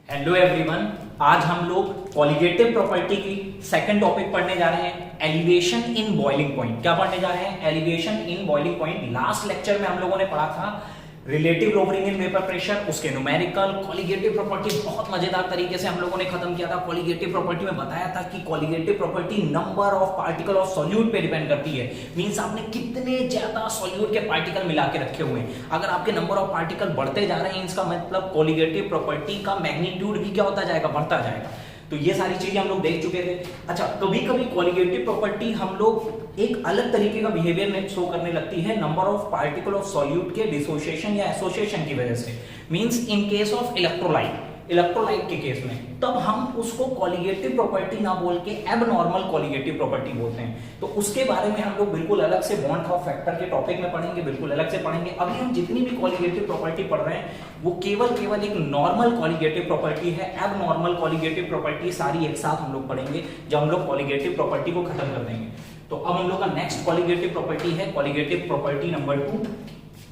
Hello everyone, आज हम लोग कॉलिगेटिव प्रॉपर्टी की सेकंड टॉपिक पढ़ने जा रहे हैं, एलिवेशन इन बॉइलिंग पॉइंट। क्या पढ़ने जा रहे हैं? Elevation in boiling point. Last lecture में हम लोगों ने पढ़ा था relative lowering in vapour pressure, उसके न्यूमेरिकल। कॉलिगेटिव प्रॉपर्टी बहुत मजेदार तरीके से हम लोगों ने खत्म किया था। कॉलिगेटिव प्रॉपर्टी में बताया था कि colligative property number of particle of solute पे डिपेंड करती है। मींस आपने कितने ज्यादा सॉल्यूट के पार्टिकल मिला के रखे हुए हैं। अगर आपके नंबर ऑफ पार्टिकल बढ़ते जा रहे हैं, इसका मतलब कॉलिगेटिव प्रॉपर्टी का मैग्नीट्यूड भी क्या होता जाएगा? बढ़ता जाएगा। तो ये सारी चीजें हम लोग देख चुके थे। अच्छा, कभी कभी कॉलिगेटिव प्रॉपर्टी हम लोग एक अलग तरीके का बिहेवियर शो करने लगती है number of particle of solute के डिसोसिएशन या एसोसिएशन की वजह से। Means in case of electrolyte के केस में, तब हम उसको कॉलिगेटिव प्रॉपर्टी ना बोल के एबनॉर्मल कॉलिगेटिव प्रॉपर्टी बोलते हैं। तो उसके बारे में हम लोग बिल्कुल अलग से बॉन्ड ऑफ फैक्टर के टॉपिक में पढ़ेंगे, बिल्कुल अलग से पढ़ेंगे। अभी हम जितनी भी कॉलिगेटिव प्रॉपर्टी पढ़ रहे हैं वो केवल एक नॉर्मल कॉलिगेटिव प्रॉपर्टी है। एबनॉर्मल कॉलिगेटिव प्रॉपर्टी सारी एक साथ हम लोग पढ़ेंगे जब हम लोग कॉलिगेटिव प्रॉपर्टी को खत्म कर देंगे। तो अब हम लोग का नेक्स्ट कॉलिगेटिव प्रॉपर्टी है colligative property number 2,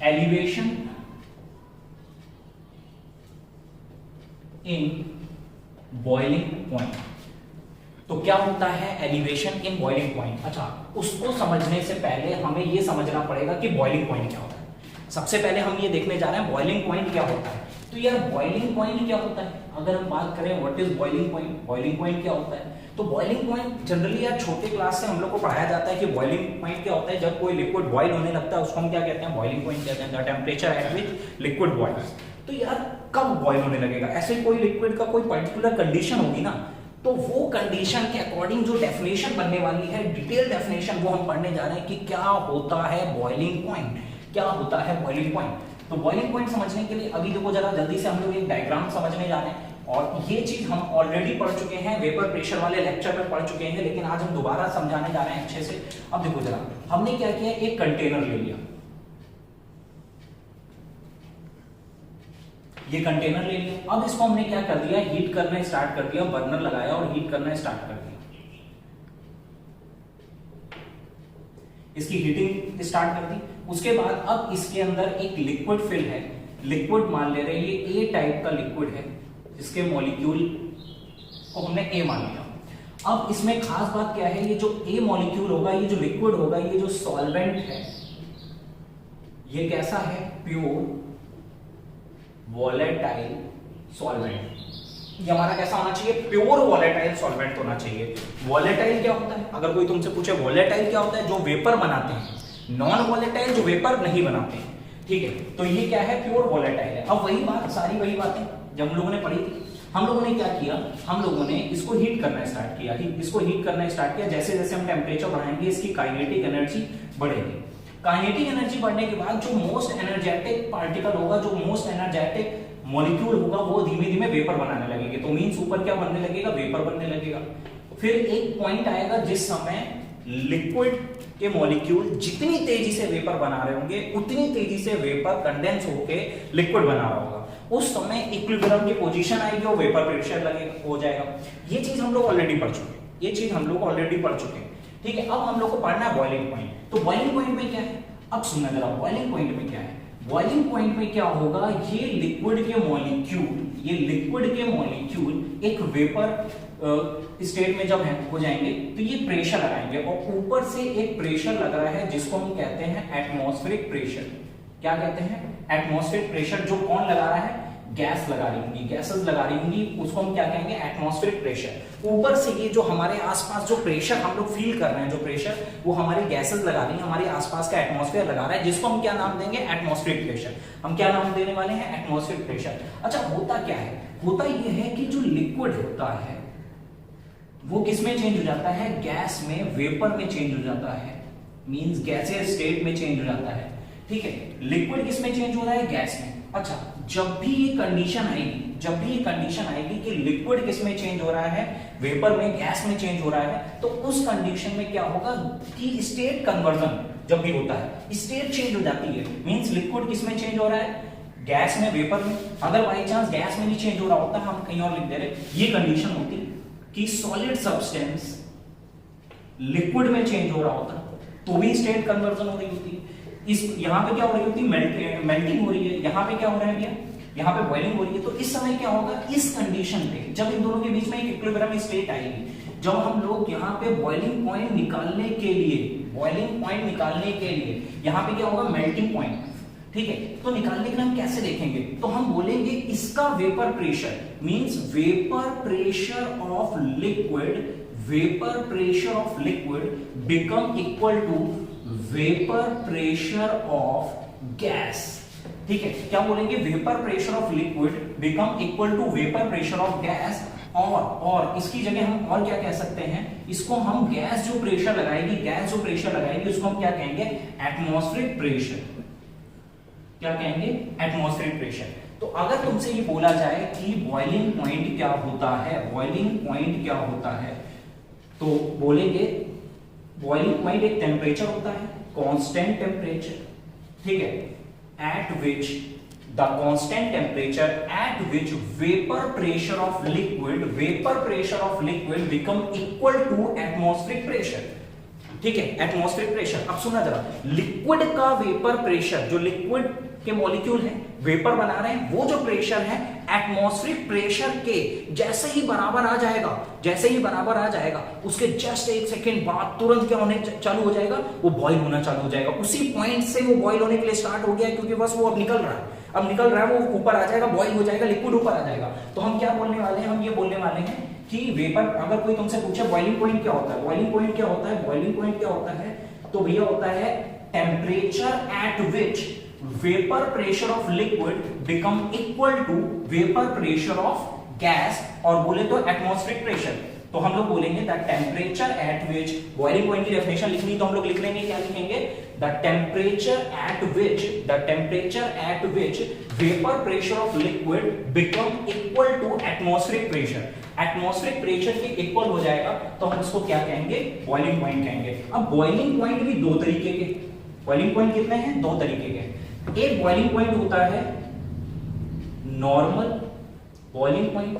elevation in boiling point. तो क्या होता है एलिवेशन इन बॉइलिंग पॉइंट? अच्छा, उसको समझने से पहले हमें यह समझना पड़ेगा कि बॉइलिंग पॉइंट क्या होता है। सबसे पहले हम ये देखने जा रहे हैं बॉइलिंग पॉइंट क्या होता है। तो यार बॉइलिंग पॉइंट क्या होता है? अगर हम बात करें what is boiling point, boiling point क्या होता है? तो बॉइलिंग पॉइंट जनरली यार छोटे क्लास से हम लोग को पढ़ाया जाता है कि बॉइलिंग पॉइंट क्या होता है। जब कोई लिक्विड बॉइल होने लगता है उसको हम क्या कहते हैं? बॉइलिंग पॉइंट कहते हैं। The temperature at which liquid boils. तो यार कब बॉइल होने लगेगा? ऐसे कोई लिक्विड का कोई पर्टिकुलर कंडीशन होगी ना, तो वो कंडीशन के अकॉर्डिंग जो डेफिनेशन बनने वाली है, डिटेल डेफिनेशन, वो हम पढ़ने जा रहे हैं कि क्या होता है बॉइलिंग पॉइंट, क्या होता है बॉइलिंग पॉइंट। तो बॉइलिंग पॉइंट समझने के लिए अभी देखो जरा जल्दी से हम लोग एक डायग्राम समझने जा रहे हैं। और ये चीज हम ऑलरेडी पढ़ चुके हैं, वेपर प्रेशर वाले लेक्चर में पढ़ चुके हैं, लेकिन आज हम दोबारा समझाने जा रहे हैं अच्छे से। अब देखो जरा, हमने क्या किया, एक कंटेनर ले लिया, ये कंटेनर ले लिया। अब इसको हमने क्या कर दिया, हीट करना स्टार्ट कर दिया, बर्नर लगाया और हीट करना स्टार्ट कर दिया। इसकी हीटिंग स्टार्ट कर दी। उसके बाद अब इसके अंदर एक लिक्विड फिल है, लिक्विड मान ले रहे हैं, ये ए टाइप का लिक्विड है जिसके मॉलिक्यूल को हमने ए मान लिया। अब इसमें खास बात क्या है, ये जो ए मॉलिक्यूल होगा, ये जो लिक्विड होगा, ये जो सॉल्वेंट है, ये कैसा है? Pure volatile solvent. ये हमारा कैसा होना चाहिए? प्योर वॉलेटाइल सॉल्वेंट होना चाहिए। वॉलेटाइल क्या होता है? अगर कोई तुमसे पूछे वॉलेटाइल क्या होता है, जो वेपर बनाते हैं। नॉन वॉलेटाइल जो वेपर नहीं बनाते हैं, ठीक है। तो ये क्या है? प्योर वॉलेटाइल है। अब वही बात, सारी वही बातें जब हम लोगों ने पढ़ी थी। हम लोगों ने क्या किया, हम लोगों ने इसको हीट करना स्टार्ट किया, इसको हीट करना स्टार्ट किया। जैसे जैसे हम टेम्परेचर बढ़ाएंगे इसकी काइनेटिक एनर्जी बढ़ेगी। काइनेटिक एनर्जी बढ़ने के बाद जो मोस्ट एनर्जेटिक पार्टिकल होगा, जो मोस्ट एनर्जेटिक मॉलिक्यूल होगा, वो धीमे धीमे वेपर बनाने लगेंगे। तो मींस ऊपर क्या बनने लगेगा? वेपर बनने लगेगा। फिर एक पॉइंट आएगा जिस समय लिक्विड के मॉलिक्यूल जितनी तेजी से वेपर बना रहे होंगे, उतनी तेजी से वेपर कंडेंस होके लिक्विड बना रहा होगा। उस समय इक्विलिब्रियम की पोजीशन आएगी और वेपर प्रेशर लगेगा, हो जाएगा। ये चीज हम लोग ऑलरेडी पढ़ चुके हैं, ठीक है। अब हम लोग को पढ़ना है बॉइलिंग पॉइंट। तो बॉइलिंग पॉइंट में क्या है? अब सुनना जरा, बॉइलिंग पॉइंट में क्या है? बॉइलिंग पॉइंट में क्या होगा, ये लिक्विड के मॉलिक्यूल एक वेपर स्टेट में जब हो जाएंगे तो ये प्रेशर लगाएंगे, और ऊपर से एक प्रेशर लग रहा है जिसको हम कहते हैं एटमॉस्फेरिक प्रेशर। क्या कहते हैं? Atmospheric pressure. जो कौन लगा रहा है? गैस लगा रही होंगी, गैसेस लगा रही होंगी, उसको हम क्या कहेंगे? Atmospheric pressure. ऊपर से ये जो हमारे आसपास जो प्रेशर हम लोग फील कर रहे हैं, जो प्रेशर वो हमारी गैसेस लगा रही हैं, हमारे आसपास का एटमॉस्फेयर लगा रहा है, जिसको हम क्या नाम देंगे? Atmospheric pressure. हम क्या नाम देने वाले हैं? Atmospheric pressure. अच्छा, होता क्या है? होता ये है कि जो लिक्विड होता है वो किस में चेंज हो जाता है? गैस में, वेपर में चेंज हो जाता है। मींस गैसियस स्टेट में चेंज हो जाता है, ठीक है। लिक्विड किस में चेंज हो रहा है? गैस में। अच्छा, जब भी ये कंडीशन आएगी कि लिक्विड किस में चेंज हो रहा है? वेपर में, गैस में चेंज हो रहा है, तो उस कंडीशन में क्या होगा कि स्टेट कन्वर्जन जब भी होता है, स्टेट चेंज हो जाती है। मींस लिक्विड किस में चेंज हो रहा है? गैस में, वेपर में। अगर बाई चांस गैस में भी चेंज हो रहा होता, हम कहीं और लिख दे रहे, ये कंडीशन होती कि सॉलिड सब्सटेंस लिक्विड में चेंज हो रहा होता तो भी स्टेट कन्वर्जन हो रही होती। इस यहां पे क्या हो रही होती? मेल्टिंग हो रही है। यहां पे क्या हो रहा है भैया? यहाँ पे बॉइलिंग हो रही है, तो इस समय क्या होगा, इस कंडीशन पे जब इन दोनों के बीच में एक इक्विलिब्रियम स्टेट आएगी, जब हम लोग यहाँ पे बॉइलिंग पॉइंट निकालने के लिए यहाँ पे क्या होगा, मेल्टिंग पॉइंट, ठीक है। तो निकालने के लिए हम कैसे देखेंगे, तो हम बोलेंगे इसका vapour pressure means vapour pressure of liquid become equal to vapour pressure of gas, ठीक है। क्या बोलेंगे, vapour pressure of liquid become equal to vapour pressure of gas, और इसकी जगह हम और क्या कह सकते हैं, इसको हम गैस जो प्रेशर लगाएगी उसको हम क्या कहेंगे, एटमॉस्फेरिक प्रेशर। क्या कहेंगे, एटमॉस्फेरिक प्रेशर। तो अगर तुमसे ये बोला जाए कि बॉइलिंग पॉइंट क्या होता है, तो बोलेंगे बॉइलिंग पॉइंट एक टेम्परेचर होता है, कांस्टेंट टेम्परेचर, ठीक है, at which vapor pressure of liquid become equal to atmospheric pressure, ठीक है, एटमॉस्फेरिक प्रेशर। अब सुना जरा, लिक्विड का वेपर प्रेशर, जो लिक्विड के मॉलिक्यूल हैं, वेपर बना रहे हैं, वो जो प्रेशर है एटमॉस्फेरिक प्रेशर के जैसे ही बराबर आ जाएगा उसके जस्ट एक सेकंड बाद तुरंत क्या होने चालू हो जाएगा, वो बॉईल होना चालू हो जाएगा। उसी पॉइंट से वो बॉईल होने के लिए स्टार्ट हो गया, क्योंकि बस वो अब निकल रहा है, वो ऊपर आ जाएगा, बॉईल हो जाएगा, लिक्विड ऊपर आ जाएगा। तो हम क्या बोलने वाले हैं, हम ये बोलने वाले हैं कि वेपर, अगर कोई तुमसे पूछे बॉइलिंग पॉइंट क्या होता है, बॉइलिंग पॉइंट क्या होता है, तो भैया होता है temperature at which vapour pressure of liquid become equal to vapour pressure of gas, और बोले तो एटमॉस्फेरिक प्रेशर। तो हम लोग बोलेंगे that temperature at which, boiling point की डेफिनेशन लिखनी तो हम लोग लिख लेंगे, क्या लिखेंगे, the temperature at which vapour pressure of liquid become equal to atmospheric pressure. Atmospheric pressure के इक्वल हो जाएगा तो हम इसको क्या कहेंगे, बॉइलिंग पॉइंट कहेंगे। अब बॉइलिंग पॉइंट भी दो तरीके के, बॉइलिंग पॉइंट कितने हैं, दो तरीके के। एक बॉइलिंग पॉइंट होता है नॉर्मल बॉइलिंग पॉइंट,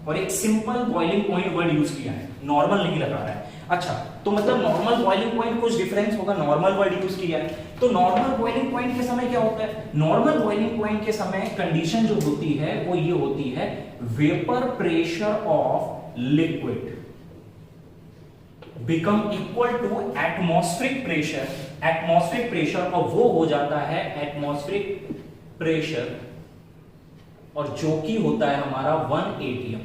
और एक simple boiling point word use किया है, नॉर्मल नहीं लगा रहा है। अच्छा, तो मतलब नॉर्मल बॉइलिंग पॉइंट कुछ डिफरेंस होगा, नॉर्मल वर्ड यूज किया है। तो नॉर्मल बॉइलिंग पॉइंट के समय क्या होता है, नॉर्मल बॉइलिंग पॉइंट के समय कंडीशन जो होती है वो ये होती है, vapour pressure of liquid become equal to atmospheric pressure, और वो हो जाता है एटमॉस्फेरिक प्रेशर, और जो कि होता है हमारा 1 atm।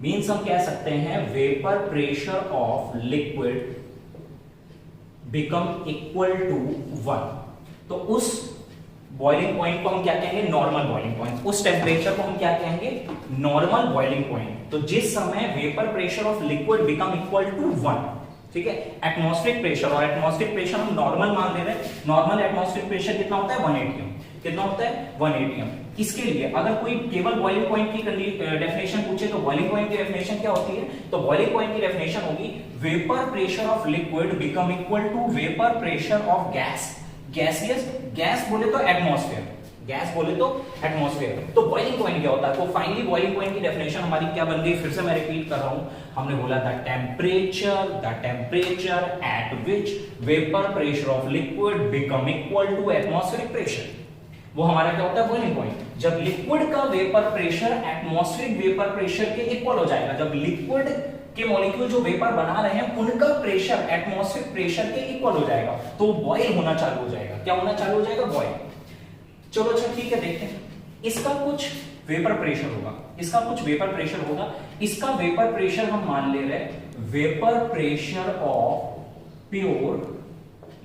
मींस हम कह सकते हैं vapour pressure of liquid become equal to 1। तो उस बॉइलिंग पॉइंट को हम क्या कहेंगे, नॉर्मल बॉइलिंग पॉइंट। उस टेम्परेचर को हम क्या कहेंगे, नॉर्मल बॉइलिंग पॉइंट। तो जिस समय vapour pressure of liquid become equal to 1, ठीक है, एटमॉस्फेरिक प्रेशर, और एटमॉस्फेरिक प्रेशर हम नॉर्मल मान ले रहे हैं। नॉर्मल एटमॉस्फेरिक प्रेशर कितना होता है, 1 atm। कितना होता है, 1 atm। इसके लिए अगर कोई केवल बॉइलिंग पॉइंट की डेफिनेशन पूछे तो बॉइलिंग पॉइंट की डेफिनेशन क्या होती है, तो बॉइलिंग पॉइंट की डेफिनेशन होगी vapour pressure of liquid become equal to vapour pressure of gas. Gas बोले तो एटमॉस्फेयर, तो बॉइलिंग पॉइंट क्या होता है, तो फाइनली बॉइलिंग पॉइंट की डेफिनेशन हमारी क्या बन गई, फिर से मैं रिपीट कर रहा हूं। हमने बोला था temperature at which vapour pressure of liquid become equal to atmospheric pressure, वो हमारा क्या होता है, बॉइलिंग पॉइंट। जब लिक्विड का vapour pressure atmospheric vapour pressure के इक्वल हो जाएगा, जब लिक्विड के मॉलिक्यूल जो वेपर बना रहे हैं उनका प्रेशर एटमॉस्फेरिक प्रेशर के इक्वल हो जाएगा, तो बॉयल होना चालू हो जाएगा। क्या होना चालू हो जाएगा, बॉयल। चलो अच्छा ठीक है, देखते हैं। इसका कुछ वेपर प्रेशर होगा, इसका वेपर प्रेशर हम मान ले रहे हैं vapour pressure of pure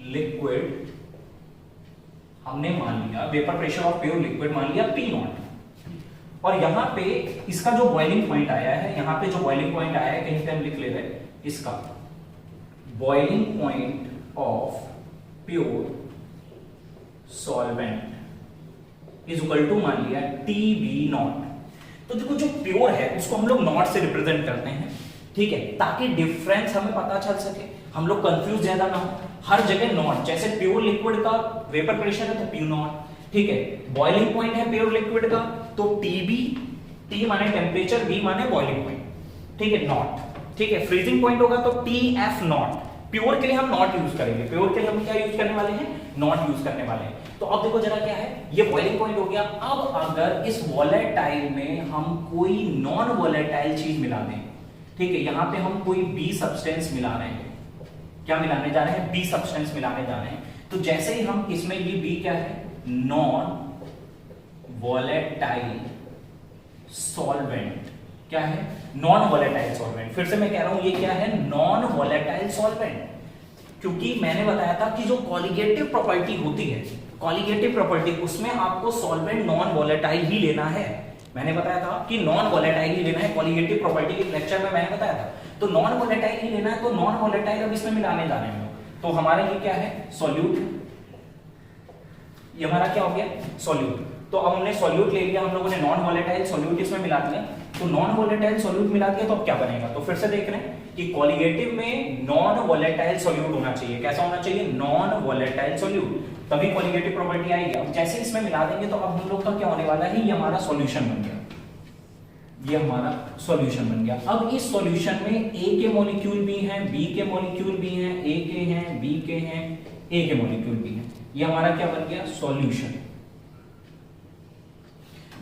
liquid, हमने मान लिया vapour pressure of pure liquid मान लिया P0। और यहां पे इसका जो बॉइलिंग पॉइंट आया है, यहां पे जो बॉइलिंग पॉइंट आया है, कहीं पे हम लिख ले रहे हैं इसका boiling point of pure solvent is equal to मान लिया TB0। तो देखो जो प्योर है उसको हम लोग नॉट से रिप्रेजेंट करते हैं, ठीक है, ताकि डिफरेंस हमें पता चल सके, हम लोग कंफ्यूज ज्यादा ना हो। हर जगह नॉट, जैसे प्योर लिक्विड का वेपर प्रेशर है तो P0, ठीक है, बॉइलिंग पॉइंट है प्योर लिक्विड का तो TB, T माने टेम्परेचर, B माने बॉइलिंग पॉइंट, ठीक है, नॉट, ठीक है। फ्रीजिंग पॉइंट होगा तो TF0, प्योर के लिए हम नॉट यूज करेंगे, प्योर के लिए हम क्या यूज करने वाले हैं, नॉट यूज करने वाले हैं। तो अब देखो जरा क्या है, ये बॉइलिंग पॉइंट हो गया। अब अगर इस वॉलेटाइल में हम कोई नॉन वॉलेटाइल चीज मिला दें, ठीक है, यहां पे हम कोई बी सब्सटेंस मिला रहे हैं, क्या मिलाने जा रहे हैं, बी सब्सटेंस मिलाने जा रहे हैं। तो जैसे ही हम इसमें, ये बी क्या है, नॉन वॉलेटाइल सॉल्वेंट, क्या है, नॉन वॉलेटाइल सॉल्वेंट। फिर से मैं कह रहा हूं ये क्या है, नॉन वॉलेटाइल सॉल्वेंट, क्योंकि मैंने बताया था कि जो कॉलिगेटिव प्रॉपर्टी होती है, कॉलिगेटिव प्रॉपर्टी, उसमें आपको सॉल्वेंट नॉन वॉलेटाइल ही लेना है। मैंने बताया था कि नॉन वॉलेटाइल ही लेना है, कॉलिगेटिव प्रॉपर्टी के लेक्चर में मैंने बताया था। तो नॉन वॉलेटाइल ही लेना है, तो नॉन वॉलेटाइल अब इसमें मिलाने जा रहे हैं। तो हमारा ये क्या है, सॉल्यूट, ये हमारा क्या हो गया, सॉल्यूट। तो अब हमने सॉल्यूट ले लिया, हम लोगों ने नॉन वॉलेटाइल सॉल्यूट इसमें मिला दिया। तो नॉन वॉलेटाइल सॉल्यूट मिला दिया, तो अब क्या बनेगा, तो फिर से देख रहे हैं कि कॉलिगेटिव में नॉन वॉलेटाइल सॉल्यूट होना चाहिए। कैसा होना चाहिए, नॉन वॉलेटाइल सॉल्यूट, तभी कॉलिगेटिव प्रॉपर्टी आएगी। अब जैसे इसमें मिला देंगे तो अब हम लोग का क्या होने वाला है, ये हमारा सॉल्यूशन बन गया, ये हमारा सॉल्यूशन बन गया। अब इस सॉल्यूशन में ए के मॉलिक्यूल भी हैं, बी के मॉलिक्यूल भी हैं, ए के हैं, बी के हैं, ए के मॉलिक्यूल भी हैं। ये हमारा क्या बन गया, सॉल्यूशन।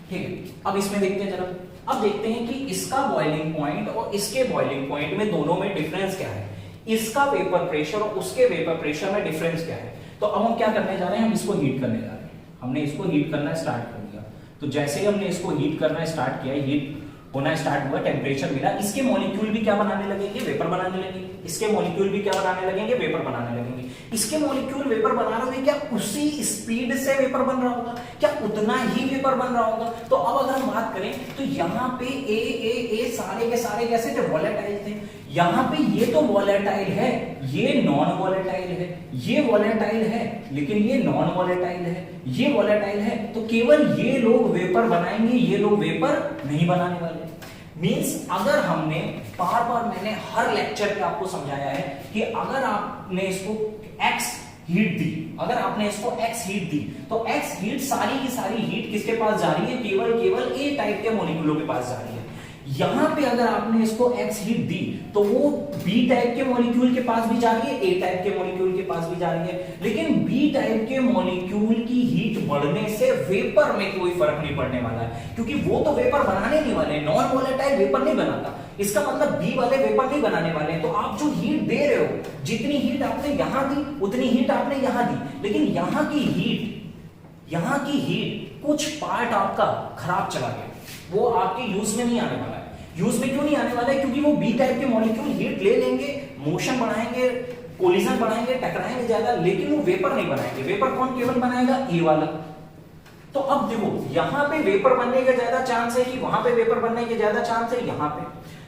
ठीक है, अब इसमें देखते हैं जरा, अब देखते हैं कि इसका बॉइलिंग पॉइंट और इसके बॉइलिंग पॉइंट में दोनों में डिफरेंस क्या है, इसका वेपर प्रेशर और उसके वेपर प्रेशर में डिफरेंस क्या है। तो अब हम क्या करने जा रहे हैं, हम इसको हीट करने जा रहे हैं। हमने इसको हीट करना स्टार्ट कर दिया। तो जैसे ही हमने इसको हीट करना स्टार्ट किया, हीट होना स्टार्ट हुआ, टेम्परेचर मिला, इसके मॉलिक्यूल भी क्या बनाने लगेंगे, वेपर बनाने लगेंगे। इसके मॉलिक्यूल भी क्या बनाने लगेंगे, वेपर बनाने लगेंगे। इसके मॉलिक्यूल वेपर बना रहे होंगे, क्या उसी स्पीड से वेपर बन रहा होगा, क्या उतना ही वेपर बन रहा होगा। तो अब अगर हम बात करें तो यहाँ पे ए सारे के सारे कैसे थे, वॉलेटाइल थे। यहाँ पे ये तो वॉलेटाइल है, ये नॉन वॉलेटाइल है, ये वॉलेटाइल है लेकिन ये नॉन वॉलेटाइल है, ये वॉलेटाइल है। तो केवल ये लोग वेपर बनाएंगे, ये लोग वेपर नहीं बनाने वाले। मींस अगर हमने बार बार, मैंने हर लेक्चर पे आपको समझाया है कि अगर आपने इसको x हीट दी, अगर आपने इसको x हीट दी, तो x हीट सारी की सारी हीट किसके पास जा रही है, केवल A टाइप के मॉलिक्यूलों के पास जा रही है। यहां पे अगर आपने इसको x हीट दी तो वो B टाइप के मॉलिक्यूल के पास भी जा रही है, A टाइप के मॉलिक्यूल के पास भी जा रही है। लेकिन B टाइप के मॉलिक्यूल की हीट बढ़ने से वेपर में कोई फर्क नहीं पड़ने वाला है, क्योंकि वो तो वेपर बनाने नहीं वाले, नॉन वॉलेटाइल वेपर नहीं बनाता। इसका मतलब B वाले वेपर नहीं बनाने वाले हैं। तो आप जो हीट दे रहे हो, जितनी हीट आपने यहां दी उतनी हीट आपने यहां दी, लेकिन यहां की हीट कुछ पार्ट आपका खराब चला गया, वो आपके यूज में नहीं आने वाला है। यूज में क्यों नहीं आने वाला है, क्योंकि वो बी टाइप के मॉलिक्यूल हीट ले लेंगे, मोशन बढ़ाएंगे, कोलिजन बढ़ाएंगे, टकराएंगे ज्यादा, लेकिन वो वेपर नहीं बनाएंगे। वेपर कौन केवल बनाएगा, ए वाला। तो अब देखो यहां पे वेपर बनने का ज्यादा चांस है कि वहां पे वेपर बनने के ज्यादा चांस है यहां पे।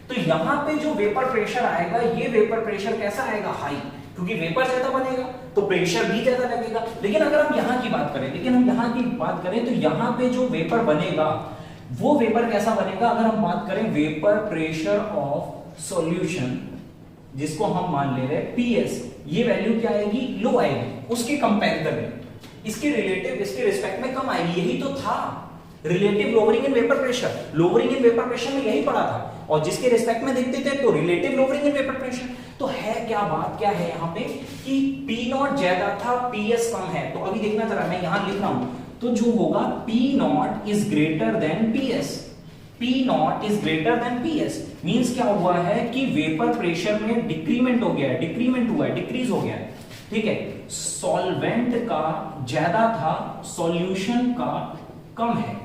तो यहां पे जो वेपर प्रेशर आएगा, ये वेपर प्रेशर कैसा आएगा, हाई, क्योंकि वेपर ज्यादा बनेगा तो प्रेशर भी ज्यादा लगेगा। लेकिन अगर हम यहां की बात करें, तो यहां पे जो वेपर बनेगा वो वेपर कैसा बनेगा, अगर हम बात करें वेपर प्रेशर ऑफ सॉल्यूशन, जिसको हम मान ले रहे हैं PS, ये वैल्यू क्या आएगी, लो आएगी। उसके कंपैरिजन में इसके रिलेटिव, इसके रिस्पेक्ट में कम आएगी। यही तो था relative lowering in vapour pressure, lowering in vapour pressure में यही पड़ा था। और जिसके रिस्पेक्ट में देखते थे तो relative lowering in vapour pressure. तो है क्या बात, क्या है यहाँ पे कि P0 ज्यादा था, PS कम है। तो अभी देखना जरा, मैं यहां लिख रहा हूं, तो जो होगा P0 is greater then PS, P0 is greater then PS। Means क्या हुआ है कि वेपर प्रेशर में डिक्रीमेंट हो गया है, डिक्रीमेंट हुआ है, डिक्रीज हो गया है। ठीक है, सॉल्वेंट का ज्यादा था, सॉल्यूशन का कम है,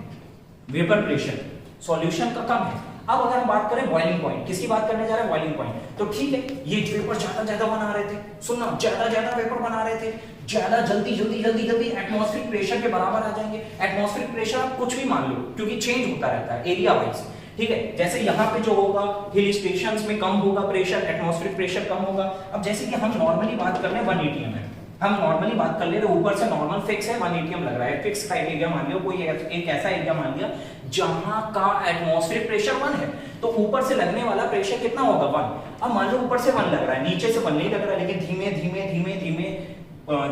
वेपर प्रेशर सॉल्यूशन का कम है। अब अगर हम बात करें बॉइलिंग पॉइंट, किसकी बात करने जा रहे हैं, बॉइलिंग पॉइंट। तो ठीक है, ये वेपर ज्यादा बना रहे थे, सुनना, ज्यादा वेपर बना रहे थे, ज्यादा जल्दी एटमॉस्फेरिक प्रेशर के बराबर आ जाएंगे। एटमॉस्फेरिक प्रेशर आप कुछ भी मान लो, क्योंकि चेंज होता रहता है एरिया वाइज। ठीक है, जैसे यहाँ पे जो होगा हिल स्टेशंस में कम होगा प्रेशर, एटमॉस्फेरिक प्रेशर कम होगा। अब जैसे कि हम नॉर्मली बात कर रहे हैं 1 ATM है, हम नॉर्मली बात कर ले रहे, ऊपर से नॉर्मल फिक्स है 1 ATM लग रहा है, फिक्स क्राइटेरिया मान लिया, कोई एक ऐसा एरिया मान लिया जहां का एटमॉस्फेरिक प्रेशर 1 है, तो ऊपर से लगने वाला प्रेशर कितना होगा, 1। अब मान लो ऊपर से 1 लग रहा है, नीचे से 1 नहीं लग रहा है, लेकिन धीमे धीमे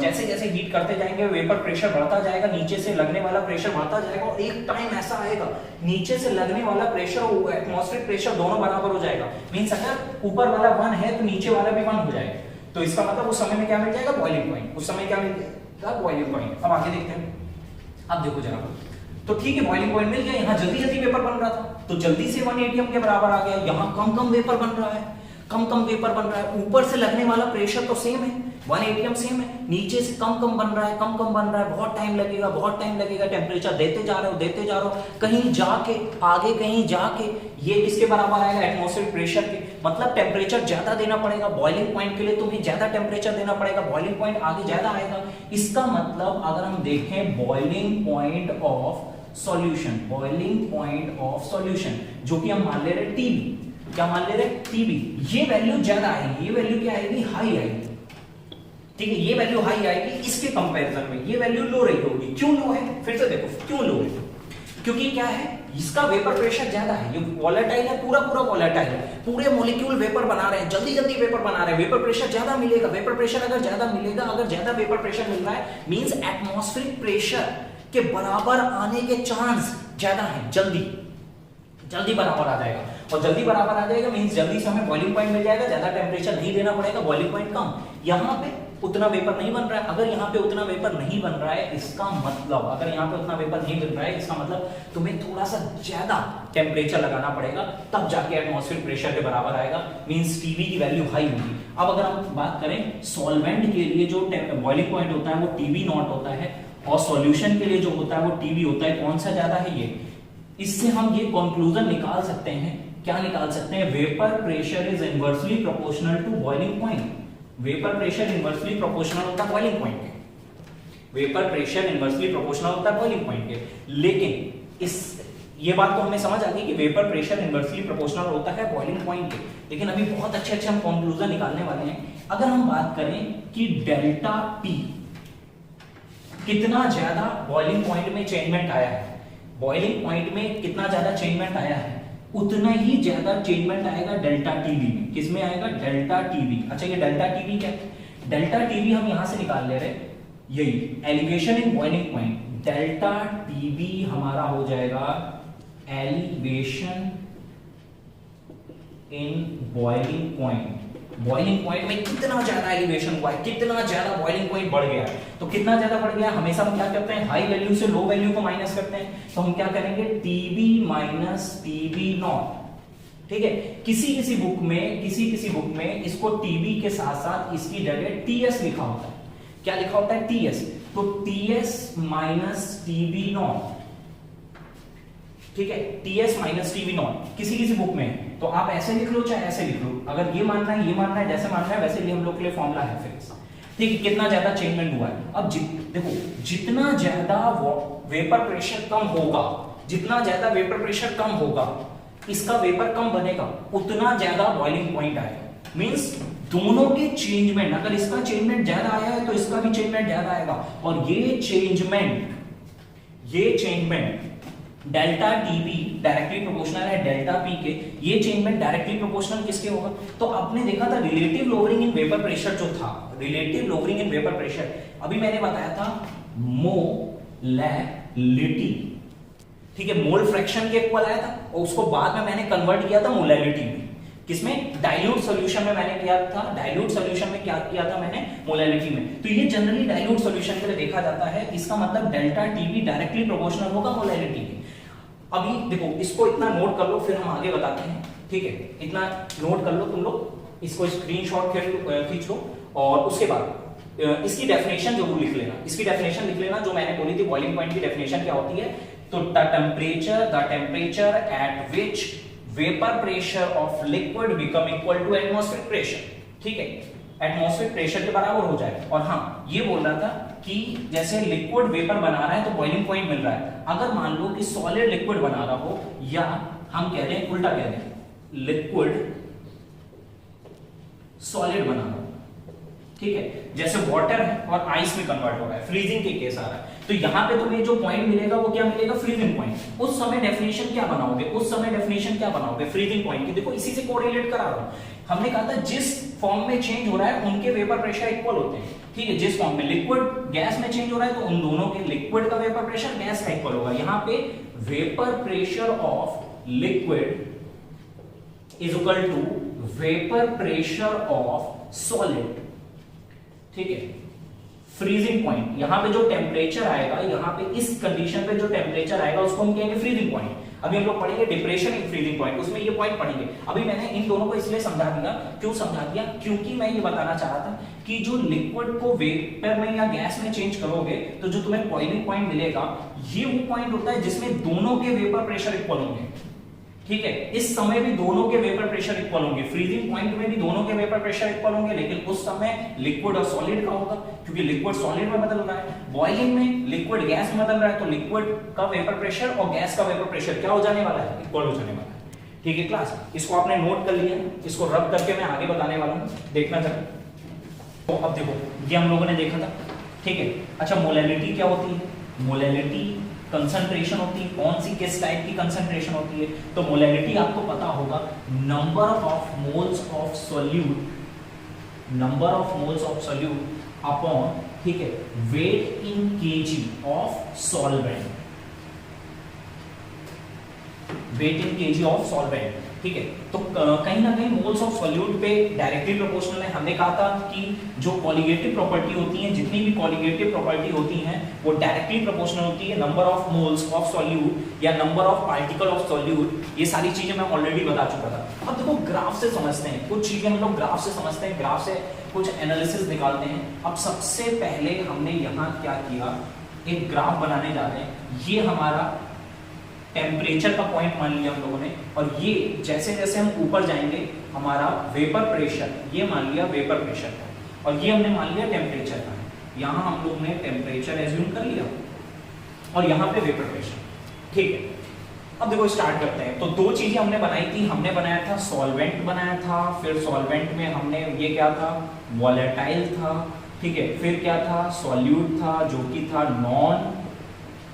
जैसे जैसे हीट करते जाएंगे वेपर प्रेशर बढ़ता जाएगा, नीचे से लगने वाला प्रेशर बढ़ता जाएगा, और एक टाइम ऐसा आएगा नीचे से लगने वाला प्रेशर और एटमॉस्फेरिक प्रेशर दोनों बराबर हो जाएगा। मींस अगर ऊपर वाला 1 है तो नीचे वाला भी 1 हो जाएगा। तो इसका मतलब उस समय में क्या मिल जाएगा, बॉइलिंग पॉइंट। उस समय क्या मिल जाएगा, बॉइलिंग पॉइंट। अब आगे देखते हैं। अब देखो जरा, तो ठीक है बॉइलिंग पॉइंट मिल गया, यहाँ जल्दी जल्दी वेपर बन रहा था तो जल्दी से 1 atm के बराबर आ गया। यहाँ कम कम वेपर बन रहा है, कम कम वेपर बन रहा है। ऊपर से लगने वाला प्रेशर तो सेम है, 1 atm सेम है, नीचे से कम कम बन रहा है, कम कम बन रहा है। बहुत टाइम लगेगा, बहुत टाइम लगेगा। टेम्परेचर देते जा रहे हो, देते जा रहे हो, कहीं जाके आगे, कहीं जाके ये किसके बराबर आएगा, एटमॉस्फेरिक प्रेशर के। मतलब टेम्परेचर ज्यादा देना पड़ेगा बॉइलिंग पॉइंट के लिए, तुम्हें ज्यादा टेम्परेचर देना पड़ेगा, बॉइलिंग पॉइंट आगे ज्यादा आएगा। इसका मतलब अगर हम देखें boiling point of solution, boiling point of solution जो कि हम मान ले रहे टीबी, क्या मान ले रहे टीबी, ये वैल्यू ज्यादा आएगी, ये वैल्यू क्या आएगी, हाई आएगी। ठीक है, ये वैल्यू हाई आएगी इसके कंपैरिजन में, ये वैल्यू लो रही होगी। क्यों लो है, फिर से देखो क्यों लो है, क्योंकि क्या है, इसका वेपर प्रेशर ज्यादा है, ये वोलेटाइल है, पूरा पूरा वोलेटाइल है, पूरे मॉलिक्यूल वेपर बना रहे हैं, जल्दी जल्दी वेपर बना रहे हैं, वेपर प्रेशर ज्यादा मिलेगा। वेपर प्रेशर अगर ज्यादा मिलेगा, अगर ज्यादा वेपर प्रेशर मिल रहा है मींस एटमॉस्फेरिक प्रेशर के बराबर आने के चांस ज्यादा है, जल्दी जल्दी बराबर आ जाएगा। और जल्दी बराबर आ जाएगा मींस जल्दी से हमें बॉइलिंग पॉइंट मिल जाएगा, ज्यादा टेम्परेचर नहीं देना पड़ेगा, बॉइलिंग पॉइंट कम। यहाँ पे उतना वेपर नहीं बन रहा है, अगर यहाँ पे उतना वेपर नहीं बन रहा है इसका मतलब, अगर यहाँ पे उतना वेपर नहीं मिल रहा है इसका मतलब तुम्हें थोड़ा सा ज्यादा टेम्परेचर लगाना पड़ेगा, तब जाके एटमॉस्फेरिक प्रेशर के बराबर आएगा, मींस टीबी की वैल्यू हाई होगी। अब अगर हम बात करें सॉल्वेंट के लिए जो बॉइलिंग पॉइंट होता है वो टीबी नॉट होता है, और सॉल्यूशन के लिए जो होता है वो टीबी होता है। कौन सा ज्यादा है ये, इससे हम ये कंक्लूजन निकाल सकते हैं, क्या निकाल सकते हैं, vapour pressure is inversely proportional to boiling point. Vapour pressure inversely proportional होता है बॉइलिंग पॉइंट के, वेपर प्रेशर इनवर्सली प्रोपोर्शनल होता है बॉइलिंग पॉइंट के। लेकिन इस ये बात तो हमें समझ आ गई कि वेपर प्रेशर इनवर्सली प्रोपोर्शनल होता है बॉइलिंग पॉइंट के, लेकिन अभी बहुत अच्छे अच्छे हम कंक्लूजन निकालने वाले हैं। अगर हम बात करें कि डेल्टा टी कितना ज्यादा बॉइलिंग पॉइंट में चेंजमेंट आया है, बॉइलिंग पॉइंट में कितना ज्यादा चेंजमेंट आया है, उतना ही ज्यादा चेंजमेंट आएगा डेल्टा टीबी में। किसमें आएगा, डेल्टा टीबी। अच्छा ये डेल्टा टीबी क्या है, डेल्टा टीबी हम यहां से निकाल ले रहे हैं, यही elevation in boiling point. Delta TB हमारा हो जाएगा elevation in boiling point. Boiling point में कितना ज्यादा एलिवेशन हुआ है, कितना ज्यादा बॉइलिंग पॉइंट बढ़ गया है, तो कितना ज्यादा बढ़ गया, हमेशा हम क्या करते हैं, हाई वैल्यू से लो वैल्यू को माइनस करते हैं। तो हम क्या करेंगे, टीबी माइनस टीबी नॉट। ठीक है, किसी किसी बुक में इसको टीबी के साथ साथ इसकी जगह टीएस लिखा होता है। क्या लिखा होता है, टीएस। तो टीएस माइनस टीबी नॉट, ठीक है, टीएस माइनस टीबी नॉट किसी किसी बुक में। तो आप ऐसे लिख लो चाहे ऐसे लिख लो, अगर ये मानना है ये मानना है, जैसे मानना है वैसे लिए हम लोग के लिए फॉर्मूला है फिक्स। ठीक है, कितना ज्यादा चेंजमेंट हुआ है। अब देखो जितना ज्यादा वेपर प्रेशर कम होगा, जितना ज्यादा वेपर प्रेशर कम होगा, इसका वेपर कम बनेगा, उतना ज्यादा बॉइलिंग पॉइंट आएगा। मींस दोनों के चेंजमेंट, अगर इसका चेंजमेंट ज्यादा आया है तो इसका भी चेंजमेंट ज्यादा आएगा। और ये changement delta TB directly proportional है डेल्टा पी के, ये चेंजमेंट डायरेक्टली प्रोपोर्शनल किसके होगा, तो आपने देखा था relative lowering in vapour pressure जो था, relative lowering in vapour pressure, अभी मैंने बताया था मोलैलिटी। ठीक है, मोल फ्रैक्शन के इक्वल आया था और उसको बाद में मैंने कन्वर्ट किया था मोलैलिटी में। किसमें, डाइल्यूट सॉल्यूशन में मैंने किया था, डाइल्यूट सॉल्यूशन में क्या किया था मैंने, मोलैलिटी में। तो ये जनरली डाइल्यूट सॉल्यूशन के लिए देखा जाता है, इसका मतलब डेल्टा टीबी डायरेक्टली प्रोपोर्शनल होगा मोलैलिटी के। अभी देखो इसको इतना नोट कर लो, फिर हम आगे बताते हैं। ठीक है, इतना नोट कर लो तुम लोग, इसको स्क्रीनशॉट खींच लो और उसके बाद इसकी डेफिनेशन जरूर लिख लेना, इसकी डेफिनेशन लिख लेना जो मैंने बोली थी। बॉइलिंग पॉइंट की डेफिनेशन क्या होती है, तो the temperature at which vapour pressure of liquid become equal to atmospheric pressure. ठीक है, एटमॉस्फेरिक प्रेशर के बराबर हो जाए। और हाँ, ये बोल रहा था कि जैसे लिक्विड वेपर बना रहा है तो बॉइलिंग पॉइंट मिल रहा है। अगर मान लो कि सॉलिड लिक्विड बना रहा हो, या हम कह रहे हैं उल्टा कह रहे हैं, लिक्विड सॉलिड बना रहा हो, ठीक है, जैसे वाटर है और आइस में कन्वर्ट हो रहा है, फ्रीजिंग के केस आ रहा है, तो यहां पे तुम्हें जो पॉइंट मिलेगा वो क्या मिलेगा, फ्रीजिंग पॉइंट। उस समय डेफिनेशन क्या बनाओगे, फ्रीजिंग पॉइंट की। देखो इसी से कोरिलेट करा रहा हूं, हमने कहा था जिस फॉर्म में चेंज हो रहा है उनके वेपर प्रेशर इक्वल होते हैं। ठीक है, जिस फॉर्म में लिक्विड गैस में चेंज हो रहा है तो उन दोनों के, लिक्विड का वेपर प्रेशर गैस का इक्वल होगा। यहां पे vapour pressure of liquid is equal to vapour pressure of solid. ठीक है, फ्रीजिंग पॉइंट, यहां पे जो टेम्परेचर आएगा, यहां पे इस कंडीशन पे जो टेम्परेचर आएगा उसको हम कहेंगे फ्रीजिंग पॉइंट। अभी हम लोग पढ़ेंगे डिप्रेशन इन फ्रीजिंग पॉइंट, उसमें ये पॉइंट पढ़ेंगे। अभी मैंने इन दोनों को इसलिए समझा दिया, क्यों समझा दिया, क्योंकि मैं ये बताना चाह रहा था कि जो लिक्विड को वेपर में या गैस में चेंज करोगे तो जो तुम्हें बॉइलिंग पॉइंट मिलेगा, ये वो पॉइंट होता है जिसमें दोनों के वेपर प्रेशर इक्वल होंगे। ठीक है, इस समय भी दोनों के वेपर प्रेशर इक्वल होंगे, फ्रीजिंग पॉइंट में भी दोनों के वेपर प्रेशर इक्वल होंगे, लेकिन उस समय लिक्विड और सॉलिड का होगा, क्योंकि लिक्विड सॉलिड में बदल रहा है। बॉइलिंग में लिक्विड गैस में बदल रहा है, तो लिक्विड का वेपर प्रेशर और गैस का वेपर प्रेशर क्या हो जाने वाला है, इक्वल हो जाने वाला है। ठीक है क्लास, इसको आपने नोट कर लिया, इसको रब करके मैं आगे बताने वाला हूं, देखना जरा। तो अब देखो, ये हम लोगों ने देखा था। ठीक है, अच्छा मोलैलिटी क्या होती है? मोलैलिटी कंसंट्रेशन होती है, कौन सी किस टाइप की कंसंट्रेशन होती है? तो मोलैलिटी आपको पता होगा, number of moles of solute, number of moles of solute upon, ठीक है, weight in KG of solvent, weight in KG of solvent. ठीक है, तो कहीं ना कहीं मोल्स ऑफ सॉल्यूट पे डायरेक्टली प्रोपोर्शनल है। हमने कहा था कि जो कॉलिगेटिव प्रॉपर्टी होती है, जितनी भी कॉलिगेटिव प्रॉपर्टी होती हैं, वो डायरेक्टली प्रोपोर्शनल होती है number of moles of solute या number of particle of solute. ये सारी चीजें मैं ऑलरेडी बता चुका था। अब देखो ग्राफ से समझते हैं, कुछ चीजें हम लोग ग्राफ से समझते हैं, ग्राफ से कुछ एनालिसिस निकालते हैं। अब सबसे पहले हमने यहाँ क्या किया, एक ग्राफ बनाने जा रहे हैं। ये हमारा टेम्परेचर का पॉइंट मान लिया हम लोगों ने, और ये जैसे जैसे हम ऊपर जाएंगे हमारा वेपर प्रेशर, ये मान लिया वेपर प्रेशर का, और ये हमने मान लिया टेम्परेचर का। यहाँ हम लोग ने टेम्परेचर एज्यूम कर लिया और यहाँ पे वेपर प्रेशर। ठीक है, अब देखो स्टार्ट करते हैं। तो दो चीजें हमने बनाई थी, हमने बनाया था सॉल्वेंट बनाया था, फिर सॉल्वेंट में हमने ये क्या था, वॉलेटाइल था। ठीक है, फिर क्या था, सॉल्यूट था जो कि था नॉन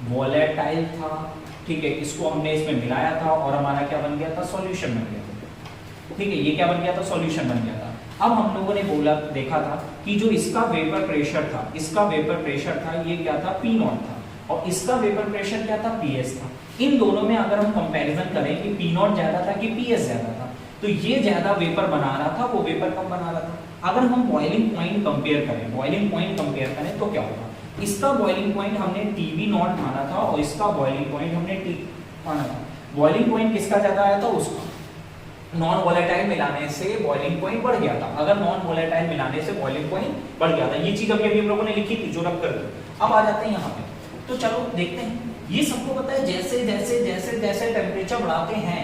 वॉलेटाइल था। ठीक है, इसको हमने इसमें मिलाया था और हमारा क्या बन गया था, सॉल्यूशन बन गया था। ठीक है, ये क्या बन गया था, सॉल्यूशन बन गया था। अब हम लोगों ने बोला, देखा था कि जो इसका वेपर प्रेशर था, इसका वेपर प्रेशर था, ये क्या था, P0 था, और इसका वेपर प्रेशर क्या था, PS था। इन दोनों में अगर हम कंपैरिजन करें कि P0 ज्यादा था कि PS ज्यादा था, तो ये ज्यादा वेपर बना रहा था, वो वेपर कम बना रहा था। अगर हम बॉइलिंग पॉइंट कंपेयर करें, बॉइलिंग पॉइंट कंपेयर करें तो क्या होगा, इसका बॉइलिंग पॉइंट हमने TB0 माना था और इसका बॉइलिंग पॉइंट हमने T माना था। बॉइलिंग पॉइंट किसका ज्यादा आया था, उसका। नॉन वोलेटाइल मिलाने से बॉइलिंग पॉइंट बढ़ गया था, अगर नॉन वोलेटाइल मिलाने से बॉइलिंग पॉइंट बढ़ गया था। ये चीज अभी हम लोगों ने लिखी थी, जो रब कर दी। अब आ जाते हैं यहाँ पे, तो चलो देखते हैं। ये सबको पता है, जैसे जैसे जैसे जैसे टेम्परेचर बढ़ाते हैं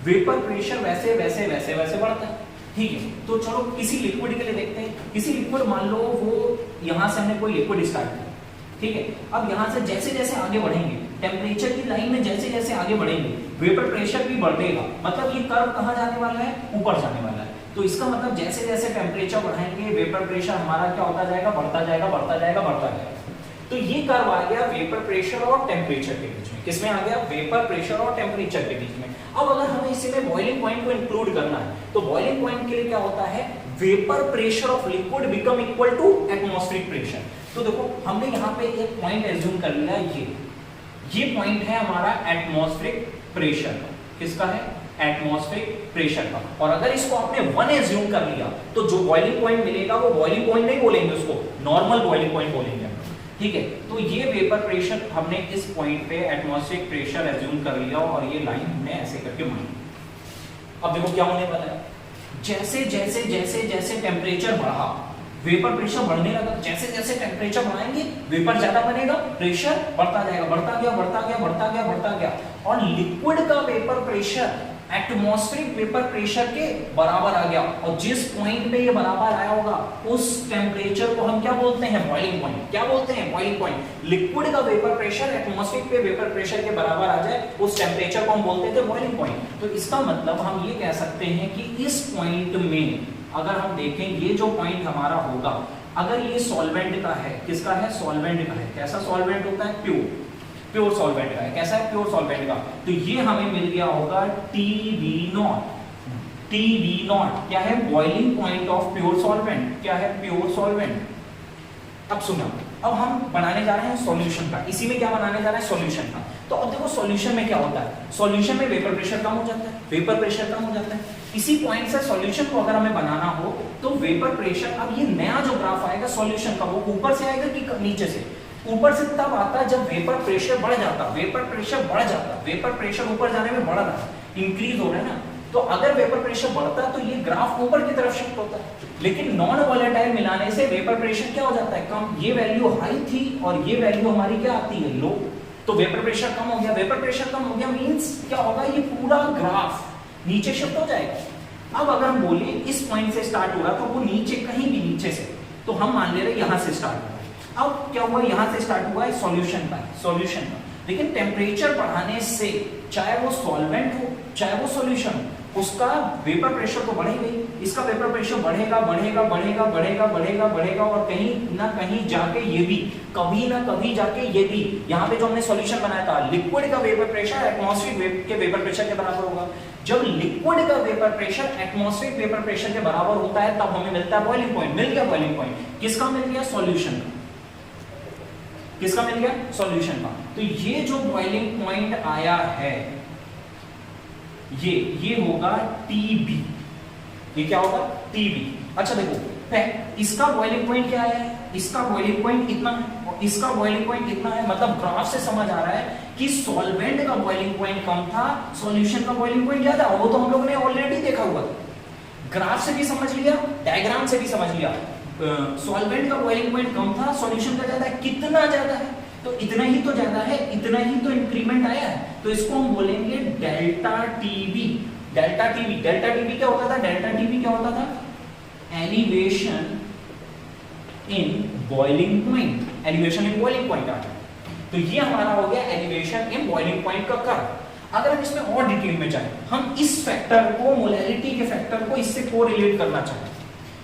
वेपर प्रेशर वैसे वैसे वैसे वैसे बढ़ता है। ठीक है, तो चलो किसी लिक्विड के लिए देखते हैं। किसी लिक्विड, मान लो वो यहाँ से हमने कोई लिक्विड स्टार्ट किया। ठीक है, अब यहाँ से जैसे जैसे आगे बढ़ेंगे, टेम्परेचर की लाइन में जैसे जैसे आगे बढ़ेंगे, वेपर प्रेशर भी बढ़ेगा। मतलब ये कर्व कहाँ जाने वाला है, ऊपर जाने वाला है। तो इसका मतलब जैसे जैसे टेम्परेचर बढ़ाएंगे, वेपर प्रेशर हमारा क्या होता जाएगा, बढ़ता जाएगा, बढ़ता जाएगा, बढ़ता जाएगा। तो ये कर्व आ गया वेपर प्रेशर और टेम्परेचर के बीच में। किसमें आ गया, वेपर प्रेशर और टेम्परेचर के बीच में। अब अगर हमें इसी में बॉइलिंग पॉइंट को इंक्लूड करना है, तो बॉइलिंग पॉइंट के लिए क्या होता है, vapour pressure of liquid become equal to atmospheric pressure. तो देखो हमने यहाँ पे एक पॉइंट एज्यूम कर लिया, ये पॉइंट है हमारा एटमॉस्फेरिक प्रेशर का। किसका है, एटमॉस्फेरिक प्रेशर का। और अगर इसको आपने 1 एज्यूम कर लिया, तो जो बॉइलिंग पॉइंट मिलेगा वो बॉइलिंग पॉइंट नहीं बोलेंगे, उसको नॉर्मल बॉइलिंग पॉइंट बोलेंगे। ठीक है, तो ये वेपर प्रेशर हमने इस पॉइंट पे एटमॉस्फेरिक प्रेशर एज्यूम कर लिया और ये लाइन हमने ऐसे करके मानी। अब देखो क्या होने वाला है, जैसे जैसे जैसे जैसे टेम्परेचर बढ़ा, वेपर प्रेशर बढ़ने लगा। जैसे जैसे टेम्परेचर बढ़ाएंगे, वेपर ज्यादा बनेगा, प्रेशर बढ़ता जाएगा, बढ़ता गया, बढ़ता गया, बढ़ता गया, बढ़ता गया। और लिक्विड का vapour pressure atmospheric vapour pressure के बराबर आ गया। और जिस पॉइंट पे ये बराबर आया होगा, उस टेम्परेचर को हम क्या बोलते हैं, बॉइलिंग पॉइंट। क्या बोलते हैं, बॉइलिंग पॉइंट। लिक्विड का वेपर प्रेशर एटमॉस्फेरिक पे वेपर प्रेशर के बराबर आ जाए, उस टेम्परेचर को हम बोलते थे बॉइलिंग पॉइंट। तो इसका मतलब हम ये कह सकते हैं कि इस पॉइंट में अगर हम देखें, ये जो पॉइंट हमारा होगा, अगर ये सॉल्वेंट का है, किसका है, सॉल्वेंट का है। कैसा सॉल्वेंट होता है, प्योर सॉल्वेंट का है। कैसा है, प्योर सॉल्वेंट का। तो ये हमें मिल गया होगा TB0। TB0 क्या है, boiling point of pure solvent. क्या है, प्योर सॉल्वेंट। अब सुना, अब हम बनाने जा रहे हैं सॉल्यूशन का, इसी में क्या बनाने जा रहे हैं सॉल्यूशन का। तो अब देखो सॉल्यूशन में क्या होता है, सॉल्यूशन में वेपर प्रेशर कम हो जाता है, वेपर प्रेशर कम हो जाता है। इसी पॉइंट से सॉल्यूशन को अगर हमें बनाना हो तो वेपर प्रेशर, अब ये नया जो ग्राफ आएगा सॉल्यूशन का वो ऊपर से आएगा कि नीचे से, ऊपर से तब आता है जब वेपर प्रेशर बढ़ जाता, वेपर प्रेशर बढ़ जाता, वेपर प्रेशर ऊपर जाने में बढ़ रहा है, इंक्रीज हो रहा है ना। तो अगर वेपर प्रेशर बढ़ता है तो ये ग्राफ ऊपर की तरफ शिफ्ट होता है, लेकिन नॉन वोलेटाइल मिलाने से वेपर प्रेशर क्या हो जाता है, कम। ये वैल्यू हाई थी और ये वैल्यू हमारी क्या आती है, लो। तो वेपर प्रेशर कम हो गया, वेपर प्रेशर कम हो गया मींस क्या होगा, ये पूरा ग्राफ नीचे शिफ्ट हो जाएगा। अब अगर हम बोले इस पॉइंट से स्टार्ट हो रहा था वो नीचे, कहीं भी नीचे से, तो हम मान ले रहे यहां से स्टार्ट हुआ। अब क्या हुआ, यहां से स्टार्ट हुआ है सॉल्यूशन का, सॉल्यूशन का, लेकिन टेम्परेचर बढ़ाने से चाहे वो सॉल्वेंट हो चाहे वो सॉल्यूशन हो, उसका वेपर प्रेशर तो बढ़ेगा ही। इसका वेपर प्रेशर बढ़ेगा बढ़ेगा बढ़ेगा बढ़ेगा बढ़ेगा बढ़ेगा और कहीं ना कहीं जाके ये भी, कभी ना कभी जाके ये भी, यहाँ पे जो हमने सॉल्यूशन बनाया था, लिक्विड का वेपर प्रेशर एटमॉस्फेरिक के वेपर प्रेशर के बराबर होगा। जब लिक्विड का vapour pressure atmospheric vapour pressure के बराबर होता है तब हमें मिलता है बॉइलिंग पॉइंट। मिल गया बॉइलिंग पॉइंट, किसका मिल गया, सॉल्यूशन का। किसका मिल गया, सॉल्यूशन का। तो ये जो बॉइलिंग पॉइंट आया है ये होगा TB। ये क्या होगा, TB। अच्छा देखो इसका बॉइलिंग पॉइंट क्या है, इसका बॉइलिंग पॉइंट इतना है और इसका बॉइलिंग पॉइंट इतना है, मतलब ग्राफ से समझ आ रहा है कि सॉल्वेंट का बॉइलिंग पॉइंट कम था, सॉल्यूशन का बॉइलिंग पॉइंट ज्यादा। वो तो हम लोगों ने ऑलरेडी देखा हुआ था, ग्राफ से भी समझ लिया, डायग्राम से भी समझ लिया। सॉल्वेंट का बॉइलिंग पॉइंट कम था, सॉल्यूशन का ज्यादा है। कितना ज्यादा है, तो इतना ही तो ज्यादा है, इतना ही तो इंक्रीमेंट आया है, तो इसको हम बोलेंगे delta TB. Delta TB, delta TB क्या होता था, डेल्टा टीबी क्या होता था, elevation in boiling point, elevation in boiling point आ गया। तो ये हमारा हो गया एलिवेशन इन बॉइलिंग पॉइंट का कर्व। अगर हम इसमें और डिटेल में जाएं, हम इस फैक्टर को, मोलैरिटी के फैक्टर को इससे कोरिलेट करना चाहें,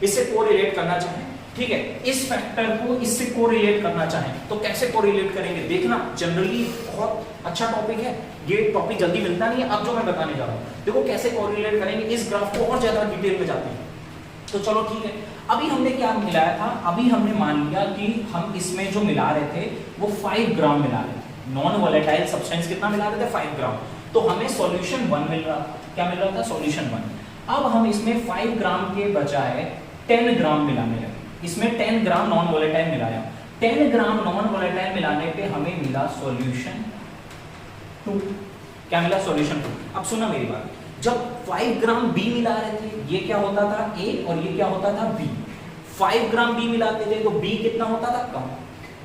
इससे कोरिलेट करना चाहें, ठीक है, इस फैक्टर को इससे कोरिलेट करना चाहें तो कैसे कोरिलेट करेंगे, देखना। जनरली बहुत अच्छा टॉपिक है, ये टॉपिक जल्दी मिलता नहीं है। अब जो मैं बताने जा रहा हूं देखो कैसे कोरिलेट करेंगे, इस ग्राफ को और ज्यादा डिटेल में जाते हैं। तो चलो ठीक है, अभी हमने क्या मिलाया था, अभी हमने मान लिया कि हम इसमें जो मिला रहे थे वो 5 ग्राम मिला रहे थे, नॉन वोलेटाइल सब्सटेंस कितना मिला रहे थे, 5 ग्राम। तो हमें सॉल्यूशन 1 मिल रहा था, क्या मिल रहा था, सॉल्यूशन 1। अब हम इसमें 5 ग्राम के बजाय 10 ग्राम मिलाने लगे, इसमें 10 ग्राम नॉन वोलेटाइल मिलाया। 10 ग्राम नॉन वोलेटाइल मिलाने पे हमें मिला सॉल्यूशन 2। क्या मिला, सॉल्यूशन 2। अब सुना मेरी बात, जब 5 ग्राम बी मिला रहे थे, ये क्या होता था ए और ये क्या होता था बी। 5 ग्राम बी मिलाते थे तो बी कितना होता था, कम।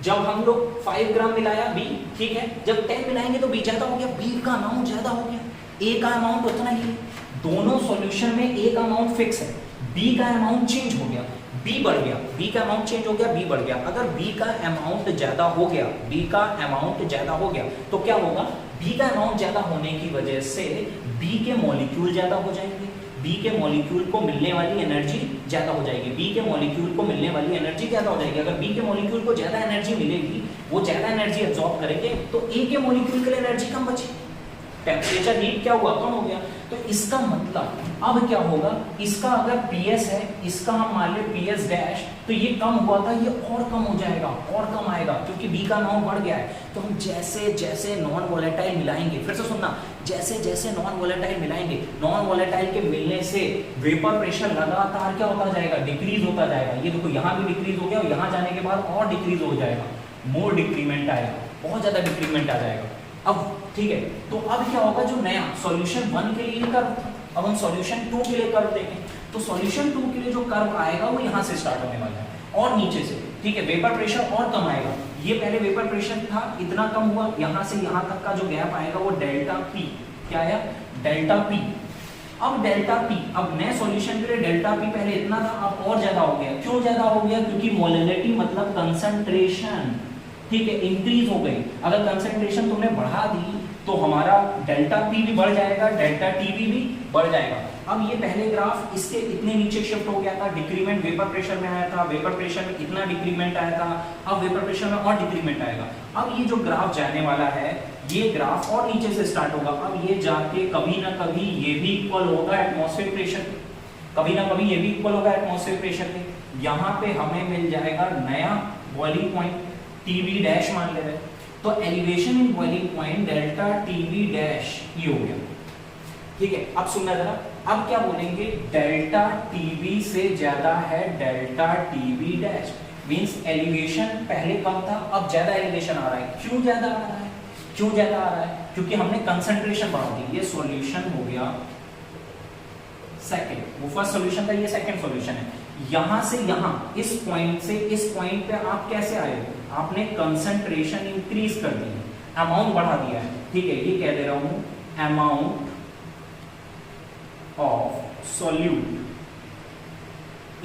जब हम लोग 5 ग्राम मिलाया बी, ठीक है, जब 10 मिलाएंगे तो बी ज्यादा हो गया, बी का अमाउंट ज्यादा हो गया, ए का अमाउंट उतना ही। दोनों सॉल्यूशन में ए का अमाउंट फिक्स है, बी का अमाउंट चेंज हो गया, बी बढ़ गया, बी का अमाउंट चेंज हो गया, बी बढ़ गया। अगर बी का अमाउंट ज्यादा हो गया, बी का अमाउंट ज्यादा हो गया तो क्या होगा, बी का अमाउंट ज्यादा होने की वजह से बी के मॉलिक्यूल ज्यादा हो जाएंगे, बी के मॉलिक्यूल को मिलने वाली एनर्जी ज्यादा हो जाएगी, बी के मॉलिक्यूल को मिलने वाली एनर्जी ज्यादा हो जाएगी। अगर बी के मॉलिक्यूल को ज्यादा एनर्जी मिलेगी, वो ज्यादा एनर्जी एब्जॉर्ब करेंगे, तो ए के मॉलिक्यूल के लिए एनर्जी कम बची, टेम्परेचर हीट क्या हुआ, कम हो गया। तो इसका मतलब अब क्या होगा, इसका अगर PS है, इसका हम मान ले PS डैश, तो ये कम हुआ था, ये और कम हो जाएगा, और कम आएगा, क्योंकि बी का अमाउंट बढ़ गया है। तो हम जैसे जैसे नॉन वोलेटाइल मिलाएंगे, फिर से सुनना, जैसे जैसे नॉन वोलेटाइल मिलाएंगे, नॉन वोलेटाइल के मिलने से वेपर प्रेशर लगातार क्या होता जाएगा, डिक्रीज होता जाएगा। ये देखो यहाँ भी डिक्रीज हो गया और यहाँ जाने के बाद और डिक्रीज हो जाएगा, मोर डिक्रीमेंट आएगा, बहुत ज्यादा डिक्रीमेंट आ जाएगा। अब ठीक है, तो अब क्या होगा, जो नया सॉल्यूशन 1 के लिए कर्व था, अब हम सॉल्यूशन 2 के लिए कर्व देखें, तो सॉल्यूशन 2 के लिए जो कर्व आएगा वो यहाँ से स्टार्ट होने वाला है और नीचे से, ठीक है, वेपर प्रेशर और कम आएगा। ये पहले वेपर प्रेशर था, इतना कम हुआ, यहाँ से यहाँ तक का जो गैप आएगा वो डेल्टा P, क्या है, डेल्टा P। अब डेल्टा P, अब नए सॉल्यूशन के लिए डेल्टा P पहले इतना था, अब और ज्यादा हो गया। क्यों ज्यादा हो गया, क्योंकि मोलैरिटी मतलब कंसंट्रेशन, ठीक है, इंक्रीज हो गई। अगर कंसंट्रेशन तुमने बढ़ा दी तो हमारा डेल्टा P भी बढ़ जाएगा, डेल्टा TB भी बढ़ जाएगा। अब ये पहले ग्राफ इससे इतने नीचे शिफ्ट हो गया था, डिक्रीमेंट वेपर प्रेशर में आया था, वेपर प्रेशर में इतना डिक्रीमेंट आया था, अब वेपर प्रेशर में और डिक्रीमेंट आएगा। अब ये जो ग्राफ जाने वाला है, ये ग्राफ और नीचे से स्टार्ट होगा, अब ये जाके कभी ना कभी ये भी इक्वल होगा एटमॉस्फेरिक प्रेशर, कभी ना कभी ये भी इक्वल होगा एटमॉस्फेरिक प्रेशर के। यहाँ पे हमें मिल जाएगा नया बॉइलिंग पॉइंट, टीवी डैश मान ले रहे, तो elevation in boiling point delta TV dash ये हो गया। ठीक है, अब सुनना जरा, अब क्या बोलेंगे, डेल्टा टीवी से ज्यादा है delta TV dash, means elevation पहले कम था अब ज्यादा एलिवेशन आ रहा है। क्यों ज्यादा आ रहा है, क्यों ज्यादा आ रहा है, क्योंकि हमने कंसंट्रेशन बढ़ा दी। ये सॉल्यूशन हो गया सेकंड, वो फर्स्ट सॉल्यूशन था, ये सेकंड सॉल्यूशन है। यहां से यहां इस पॉइंट से इस पॉइंट पे आप कैसे आए हो, आपने कंसंट्रेशन इंक्रीज कर दी है, अमाउंट बढ़ा दिया है। ठीक है, ये कह दे रहा हूं अमाउंट ऑफ सॉल्यूट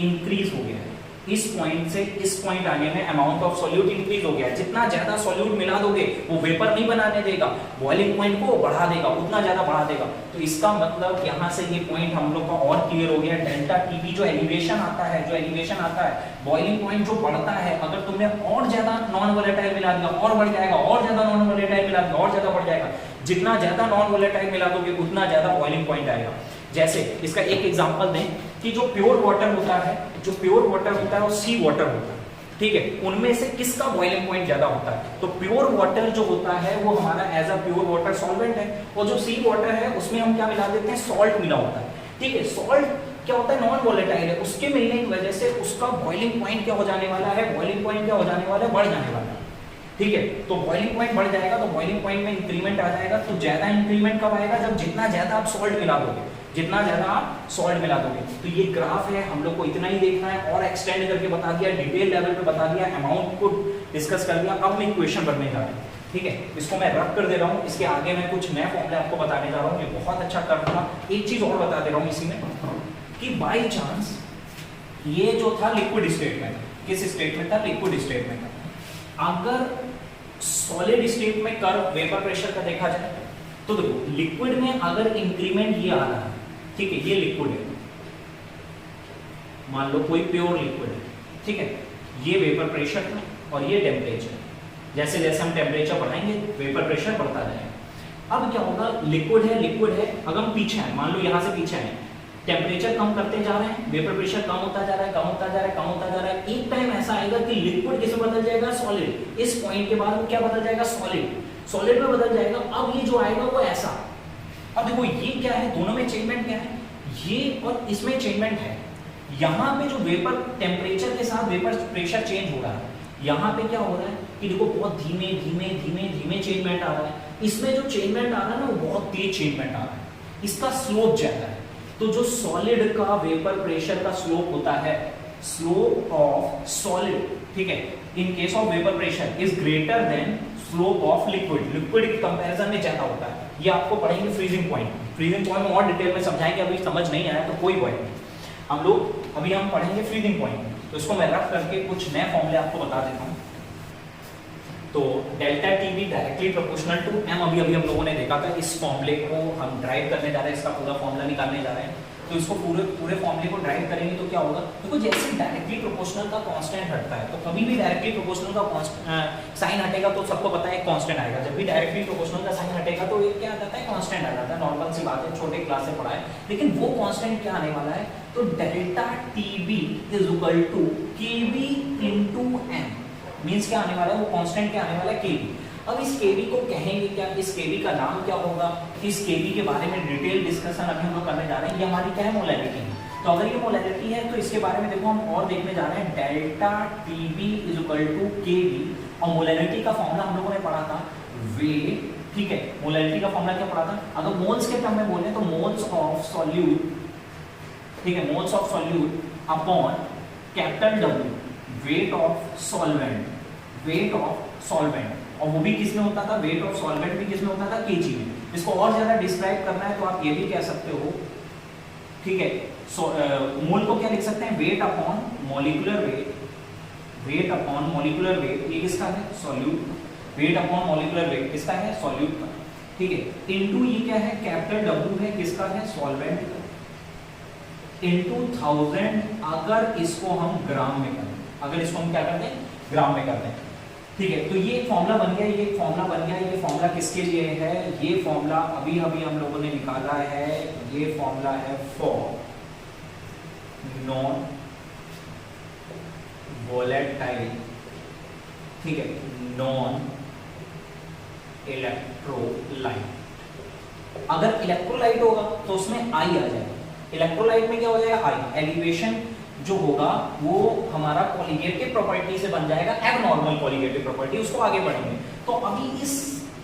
इंक्रीज हो गया है। इस पॉइंट से इस पॉइंट आने में अमाउंट ऑफ सॉल्यूट इंक्रीज हो गया। जितना ज्यादा सॉल्यूट मिला दोगे वो वेपर नहीं बनाने देगा, बॉइलिंग पॉइंट को बढ़ा देगा, उतना ज्यादा बढ़ा देगा। तो इसका मतलब यहाँ से ये पॉइंट हम लोग का और क्लियर हो गया। डेल्टा टीवी जो एलिवेशन आता है, जो एलिवेशन आता है, बॉइलिंग पॉइंट जो बढ़ता है, अगर तुमने और ज्यादा नॉन वोलेटाइल मिला दिया और बढ़ जाएगा, और ज्यादा नॉन वोलेटाइल मिला दिया और ज्यादा बढ़ जाएगा। जितना ज्यादा नॉन वोलेटाइल मिला दोगे उतना ज्यादा बॉइलिंग पॉइंट आएगा। जैसे इसका एक एग्जांपल दें कि जो प्योर वाटर होता है, जो प्योर वाटर होता है वो सी वाटर होता है। ठीक है, उनमें से किसका बॉइलिंग पॉइंट ज्यादा होता है, तो प्योर वाटर जो होता है वो हमारा as a pure water solvent है, और जो सी वाटर है उसमें हम क्या मिला देते हैं, सॉल्ट मिला होता है। ठीक है, सॉल्ट क्या होता है, नॉन वोलेटाइल है, उसके मिलने की वजह से उसका बॉइलिंग पॉइंट क्या हो जाने वाला है, बॉइलिंग पॉइंट क्या हो जाने वाला है, बढ़ जाने वाला है। ठीक है, तो बॉइलिंग पॉइंट बढ़ जाएगा तो बॉइलिंग पॉइंट में इंक्रीमेंट आ जाएगा। तो ज्यादा इंक्रीमेंट कब आएगा, जब जितना ज्यादा आप सॉल्ट मिला दोगे, जितना ज्यादा आप सॉल्ट मिला दोगे। तो ये ग्राफ है, हम लोग को इतना ही देखना है, और एक्सटेंड करके बता दिया, डिटेल लेवल पे बता दिया, अमाउंट को डिस्कस कर दिया। अब मैं इक्वेशन बनने जा रहा हूँ। ठीक है, इसको मैं रब कर दे रहा हूँ, इसके आगे मैं कुछ नए फॉर्मूले आपको बताने जा रहा हूँ। ये बहुत अच्छा कर रहा। एक चीज और बता दे रहा हूँ इसी में, कि बाई चांस ये जो था लिक्विड स्टेट में, किस स्टेट में था, लिक्विड स्टेट में था। अगर सॉलिड स्टेट में कर्व वेपर प्रेशर का देखा जाए तो देखो, लिक्विड में अगर इंक्रीमेंट ये आ रहा है, ठीक है, ये लिक्विड है, मान लो कोई प्योर लिक्विड है, ठीक है, ये वेपर प्रेशर था और ये टेम्परेचर। जैसे जैसे हम टेम्परेचर बढ़ाएंगे वेपर प्रेशर बढ़ता जाएगा। अब क्या होगा, लिक्विड है, लिक्विड है, अगर हम पीछे हैं, मान लो यहां से पीछे हैं, टेम्परेचर कम करते जा रहे हैं, वेपर प्रेशर कम होता जा रहा है, कम होता जा रहा है, कम होता जा रहा है। एक टाइम ऐसा आएगा कि लिक्विड किस में बदल जाएगा, सॉलिड। इस पॉइंट के बाद वो क्या बदल जाएगा, सॉलिड, सॉलिड में बदल जाएगा। अब ये जो आएगा वो ऐसा, अब देखो ये क्या है, दोनों में चेंजमेंट क्या है, ये और इसमें चेंजमेंट है। यहाँ पे जो वेपर टेम्परेचर के साथ वेपर प्रेशर चेंज हो रहा है, यहाँ पे क्या हो रहा है कि देखो बहुत धीमे धीमे धीमे धीमे चेंजमेंट आ रहा है। इसमें जो चेंजमेंट आ रहा है ना वो बहुत तेज चेंजमेंट आ रहा है, इसका स्लोप ज्यादा है। तो जो सॉलिड का वेपर प्रेशर का स्लोप होता है, स्लोप ऑफ सॉलिड, ठीक है, in case of vapour pressure is greater then slope of liquid, liquid के कंपैरिजन में ज्यादा होता है। ये आपको पढ़ेंगे फ्रीजिंग पॉइंट, फ्रीजिंग पॉइंट में और डिटेल में समझाएंगे, अभी समझ नहीं आया तो कोई बात नहीं। हम लोग अभी हम पढ़ेंगे फ्रीजिंग पॉइंट, तो इसको मैं रख करके कुछ नए फॉर्मूले आपको बता देता हूँ। तो delta TB directly proportional to M, अभी हम लोगों ने देखा था। इस फॉर्मूले को हम ड्राइव करने जा रहे हैं, इसका पूरा फॉर्मूला निकालने जा रहे हैं। तो इसको पूरे फॉर्मूले को ड्राइव करेंगे तो क्या होगा, देखो जैसे डायरेक्टली प्रोपोर्शनल का कांस्टेंट हटता है, तो कभी भी डायरेक्टली प्रोपोर्शनल का साइन हटेगा तो सबको पता है कांस्टेंट आएगा। जब भी डायरेक्टली प्रोपोर्शनल का साइन हटेगा तो ये क्या आ जाता है, कांस्टेंट आ जाता है। नॉर्मल सी बात है, छोटे क्लास से पढ़ा है। लेकिन वो कांस्टेंट क्या आने वाला है, तो delta TB is equal to KB into M, means क्या आने वाला है, वो कांस्टेंट क्या आने वाला है, केवी। अब इस केवी को कहेंगे क्या, इस केवी का नाम क्या होगा, इस केवी के बारे में डिटेल डिस्कशन अभी हम लोग करने जा रहे हैं। ये हमारी क्या है, मोलैरिटी है। तो अगर ये मोलैरिटी है तो इसके बारे में देखो हम और देखने जा रहे हैं, delta TB is equal to KV. और मोलैरिटी का फॉर्मूला हम लोगों ने पढ़ा था वेट, ठीक है, मोलैरिटी का फॉर्मूला क्या पढ़ा था, अगर मोल्स के टर्म में बोले तो मोल्स ऑफ सॉल्यूट, ठीक है, moles of solute upon capital W, weight of solvent, weight of solvent. और वो भी किसमें होता था, वेट ऑफ सॉल्वेंट भी किसमें होता था, केजी में। इसको और ज्यादा डिस्क्राइब करना है तो आप ये भी कह सकते हो, ठीक है, मोल को क्या लिख सकते हैं, weight upon molecular weight, weight upon molecular weight, ये किसका है, solute, weight upon molecular weight किसका है, सॉल्यूट का, ठीक है, इनटू ये क्या है, कैपिटल डब्ल्यू है, किसका है, सॉल्वेंट का, इनटू 1000 अगर इसको हम ग्राम में करें, अगर इसको हम क्या करते हैं, ग्राम में करते हैं, ठीक है। तो ये एक फॉर्मूला बन गया, ये एक फॉर्मूला बन गया। ये फॉर्मूला किसके लिए है, ये फॉर्मूला अभी हम लोगों ने निकाला है, ये फॉर्मूला है फॉर नॉन वोलेटाइल ठीक है, नॉन इलेक्ट्रोलाइट। अगर इलेक्ट्रोलाइट होगा तो उसमें आई आ जाएगा, इलेक्ट्रोलाइट में क्या हो जाएगा, आई। एलिवेशन जो होगा वो हमारा कॉलिगेटिव प्रॉपर्टी से बन जाएगा एबनॉर्मल कॉलिगेटिव प्रॉपर्टी, उसको आगे बढ़ेंगे। तो अभी इस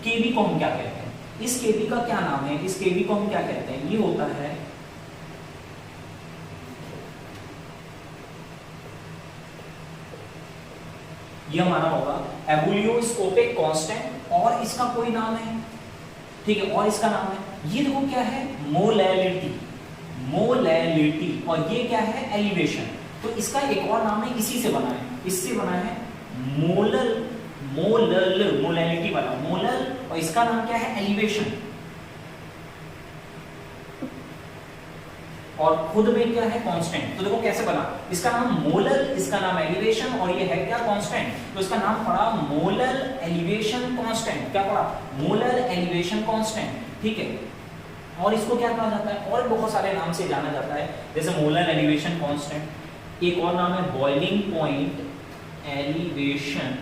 केबी को हम क्या कहते हैं, इस केबी का क्या नाम है, इस केबी को हम क्या कहते हैं, ये होता है ये हमारा होगा एबुलियोस्कोपिक कांस्टेंट, और इसका कोई नाम है, ठीक है, और इसका नाम है, ये देखो क्या है, मोलैलिटी, मोलैलिटी, और ये क्या है, एलिवेशन। तो इसका एक और नाम है, इसी से बना है, इससे बना है मोलल, मोलल, मोलैलिटी वाला मोलल, और इसका नाम क्या है, एलिवेशन। और खुद में क्या है, कांस्टेंट। तो देखो कैसे बना, इसका नाम मोलल, इसका नाम एलिवेशन, और ये है क्या, कांस्टेंट। तो इसका नाम पड़ा मोलल एलिवेशन कांस्टेंट। क्या पड़ा, मोलल एलिवेशन कांस्टेंट, ठीक है। और इसको क्या कहा जाता है, और बहुत सारे नाम से जाना जाता है, जैसे मोलल एलिवेशन कांस्टेंट, एक और नाम है boiling point elevation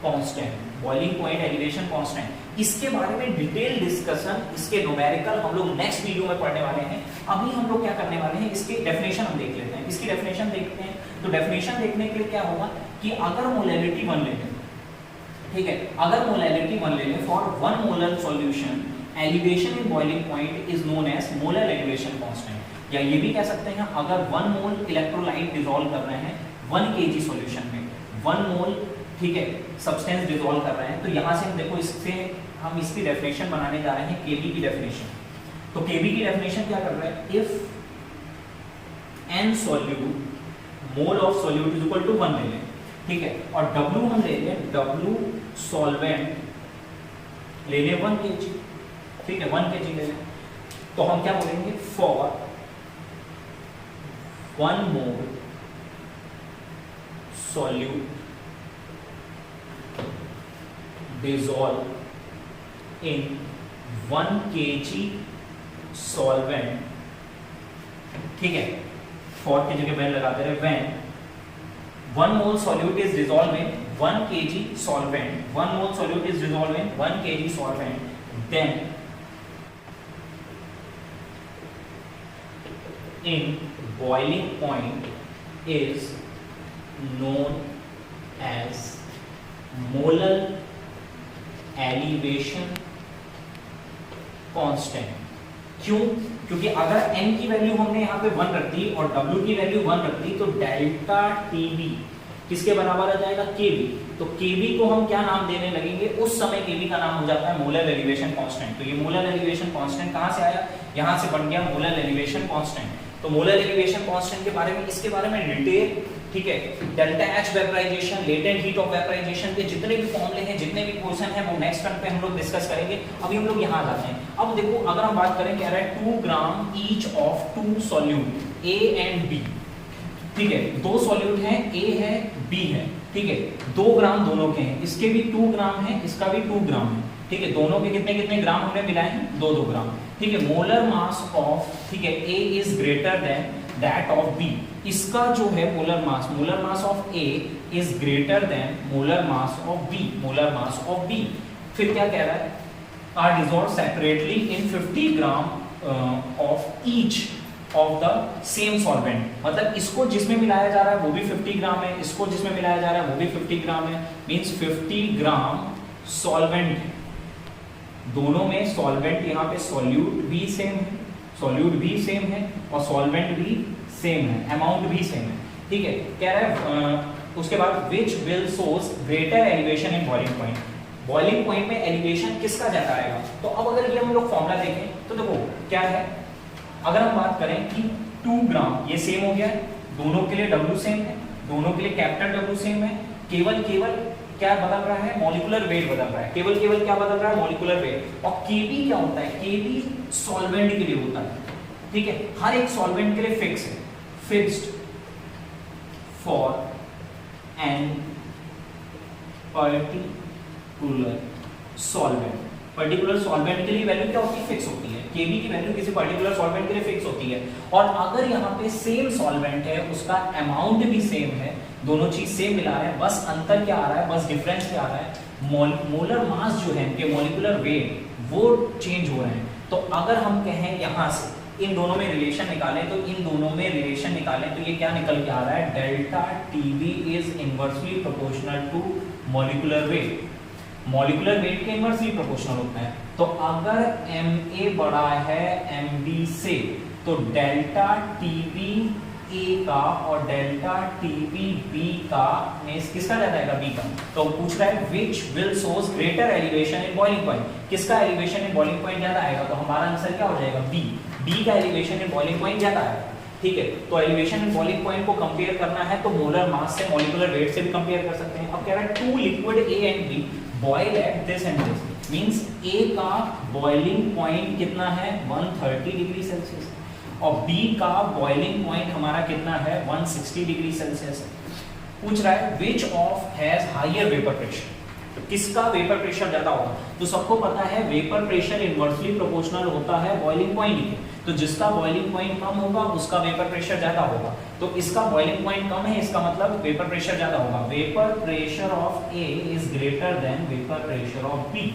constant, boiling point elevation constant. इसके बारे में डिटेल डिस्कशन, इसके न्यूमेरिकल हम लोग नेक्स्ट वीडियो में पढ़ने वाले हैं। अभी हम लोग क्या करने वाले हैं, इसकी डेफिनेशन हम देख लेते हैं। इसकी डेफिनेशन देखते हैं, तो डेफिनेशन देखने के लिए क्या होगा कि अगर मोलैलिटी 1 ले लें, ठीक है, अगर मोलैलिटी 1 ले लें for 1 molar solution, elevation in boiling point is known as molar elevation constant. या ये भी कह सकते हैं, अगर 1 मोल इलेक्ट्रोलाइट डिसॉल्व कर रहे हैं 1 kg सॉल्यूशन में, 1 मोल, ठीक है, सब्सटेंस डिसॉल्व कर रहे हैं, तो यहां से हम देखो, इससे हम इसकी डेफिनेशन बनाने जा रहे हैं, केबी की डेफिनेशन। तो केबी की डेफिनेशन क्या कर रहा है, if n solute, mole of solute is equal to 1 ले लें, ठीक है, और W हम ले लें, W सॉल्वेंट ले लें 1 kg, ठीक है, 1 kg ले लें, तो हम क्या बोलेंगे, for 1 mole solute dissolve in 1 kg solvent, ठीक है, फॉर की जगह मैंने लगाते रहे, when 1 mole solute is dissolved in 1 kg solvent, 1 mole solute is dissolved in 1 kg solvent, then in boiling point is known as molar elevation constant. क्यों, क्योंकि अगर n की वैल्यू हमने यहाँ पे 1 रख दी और w की वैल्यू 1 रख दी, तो डेल्टा टीबी किसके बराबर आ जाएगा, kb। तो kb को हम क्या नाम देने लगेंगे, उस समय kb का नाम हो जाता है मोलर एलिवेशन कांस्टेंट। तो ये मोलर एलिवेशन कांस्टेंट कहाँ से आया, यहाँ से बन गया मोलर एलिवेशन कांस्टेंट। तो मोलर एलिवेशन कांस्टेंट के बारे में, इसके बारे में डिटेल, ठीक है, delta H vaporisation, latent heat of vaporisation के जितने भी फॉर्मूले हैं, जितने भी क्वेश्चन हैं, वो नेक्स्ट टर्म पे हम लोग डिस्कस करेंगे। अभी हम लोग यहाँ जाते हैं। अब देखो, अगर हम बात करें, कह रहा है 2 ग्राम each of 2 solute A and B, ठीक है, 2 सॉल्यूट हैं, A है B है, ठीक है, 2 ग्राम दोनों के हैं, इसके भी 2 ग्राम है, इसका भी 2 ग्राम है, ठीक है, दोनों के कितने कितने ग्राम हमने मिलाए हैं, 2-2 ग्राम, ठीक है। मोलर मास ऑफ, ठीक है, A is greater than that of B, इसका जो है molar mass of A is greater than molar mass of B, molar mass of B। फिर क्या कह रहा है, are dissolve separately in 50 gram of each of the same solvent, मतलब इसको जिसमें मिलाया जा रहा है वो भी 50 ग्राम है, इसको जिसमें मिलाया जा रहा है वो भी 50 ग्राम है, मींस 50 ग्राम सॉल्वेंट है, दोनों में सॉल्वेंट, यहाँ पे सॉल्यूट भी सेम है, सॉल्यूट भी सेम है, और सॉल्वेंट भी सेम है, अमाउंट भी सेम है, ठीक है। कह रहा है उसके बाद which will source greater elevation in boiling point, boiling point में एलिवेशन किसका ज्यादा आएगा। तो अब अगर ये हम लोग फॉर्मूला देखें तो देखो क्या है, अगर हम बात करें कि 2 ग्राम, ये सेम हो गया, दोनों के लिए W सेम है, दोनों के लिए कैपिटल W सेम है, केवल क्या बदल रहा है, मॉलिक्यूलर वेट बदल रहा है, केवल क्या बदल रहा है, मॉलिक्यूलर वेट। और Kb क्या होता है, Kb सॉल्वेंट के लिए होता है, ठीक है, हर एक सॉल्वेंट के लिए फिक्स है, fixed for an particular solvent, particular solvent के लिए वैल्यू क्या होती है, फिक्स होती है। Kb की वैल्यू किसी पर्टिकुलर सॉल्वेंट के लिए फिक्स होती है। और अगर यहाँ पे सेम सॉल्वेंट है, उसका अमाउंट भी सेम है, दोनों चीज सेम मिला रहे हैं, बस अंतर क्या आ रहा है, बस डिफरेंस क्या आ रहा है, मोलर मास जो है इनके, मोलिकुलर वेट वो चेंज हो रहे हैं। तो अगर हम कहें यहाँ से इन दोनों में रिलेशन निकालें, तो इन दोनों में रिलेशन निकालें तो ये क्या निकल के आ रहा है, delta TB is inversely proportional to molecular weight. Molecular weight के इनवर्सली प्रोपोर्शनल होता है। तो अगर Ma बड़ा है Mb से, तो डेल्टा टीबी ए का और डेल्टा टीबी बी का में किसका ज्यादा आएगा, बी का। तो पूछ रहा है which will source greater elevation in boiling point, किसका एलिवेशन इन बॉइलिंग पॉइंट ज्यादा आएगा। तो हमारा आंसर क्या हो जाएगा, बी। बी का एलिवेशन इन बॉइलिंग पॉइंट ज्यादा आएगा। ठीक है, तो एलिवेशन इन बॉइलिंग पॉइंट को कंपेयर करना है तो मोलर मास से, मॉलिक्यूलर वेट से भी कंपेयर कर सकते हैं। अब कह रहा है two liquid A and B boil at this and this, means A का बॉइलिंग पॉइंट कितना है 130 डिग्री सेल्सियस और बी का बॉइलिंग पॉइंट हमारा कितना है 160 डिग्री सेल्सियस। पूछ रहा है which of has higher vapour pressure, तो किसका वेपर प्रेशर ज्यादा होगा। तो सबको पता है वेपर प्रेशर इनवर्सली प्रोपोर्शनल होता है बॉइलिंग पॉइंट के, तो जिसका बॉइलिंग पॉइंट कम होगा उसका वेपर प्रेशर ज्यादा होगा। तो इसका बॉइलिंग पॉइंट कम है, इसका मतलब वेपर प्रेशर ज्यादा होगा। Vapour pressure of A is greater than vapour pressure of B,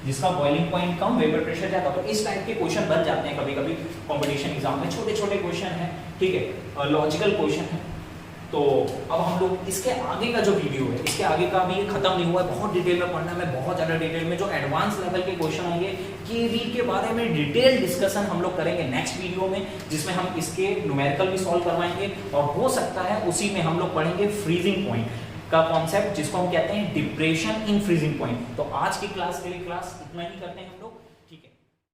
जिसका बॉइलिंग पॉइंट कम वेपर प्रेशर ज्यादा। तो इस टाइप के क्वेश्चन बन जाते हैं कभी कभी कंपटीशन एग्जाम में, छोटे छोटे क्वेश्चन है, ठीक है, लॉजिकल क्वेश्चन है। तो अब हम लोग इसके आगे का जो वीडियो है, इसके आगे का भी खत्म नहीं हुआ है, बहुत डिटेल में पढ़ना है, बहुत ज़्यादा डिटेल में जो एडवांस लेवल के क्वेश्चन होंगे केवी के बारे में डिटेल डिस्कशन हम लोग करेंगे नेक्स्ट वीडियो में, जिसमें हम इसके न्यूमेरिकल भी सॉल्व करवाएंगे और हो सकता है उसी में हम लोग पढ़ेंगे फ्रीजिंग पॉइंट का कॉन्सेप्ट, जिसको हम कहते हैं डिप्रेशन इन फ्रीजिंग पॉइंट। तो आज की क्लास के लिए क्लास इतना ही करते हैं हम लोग।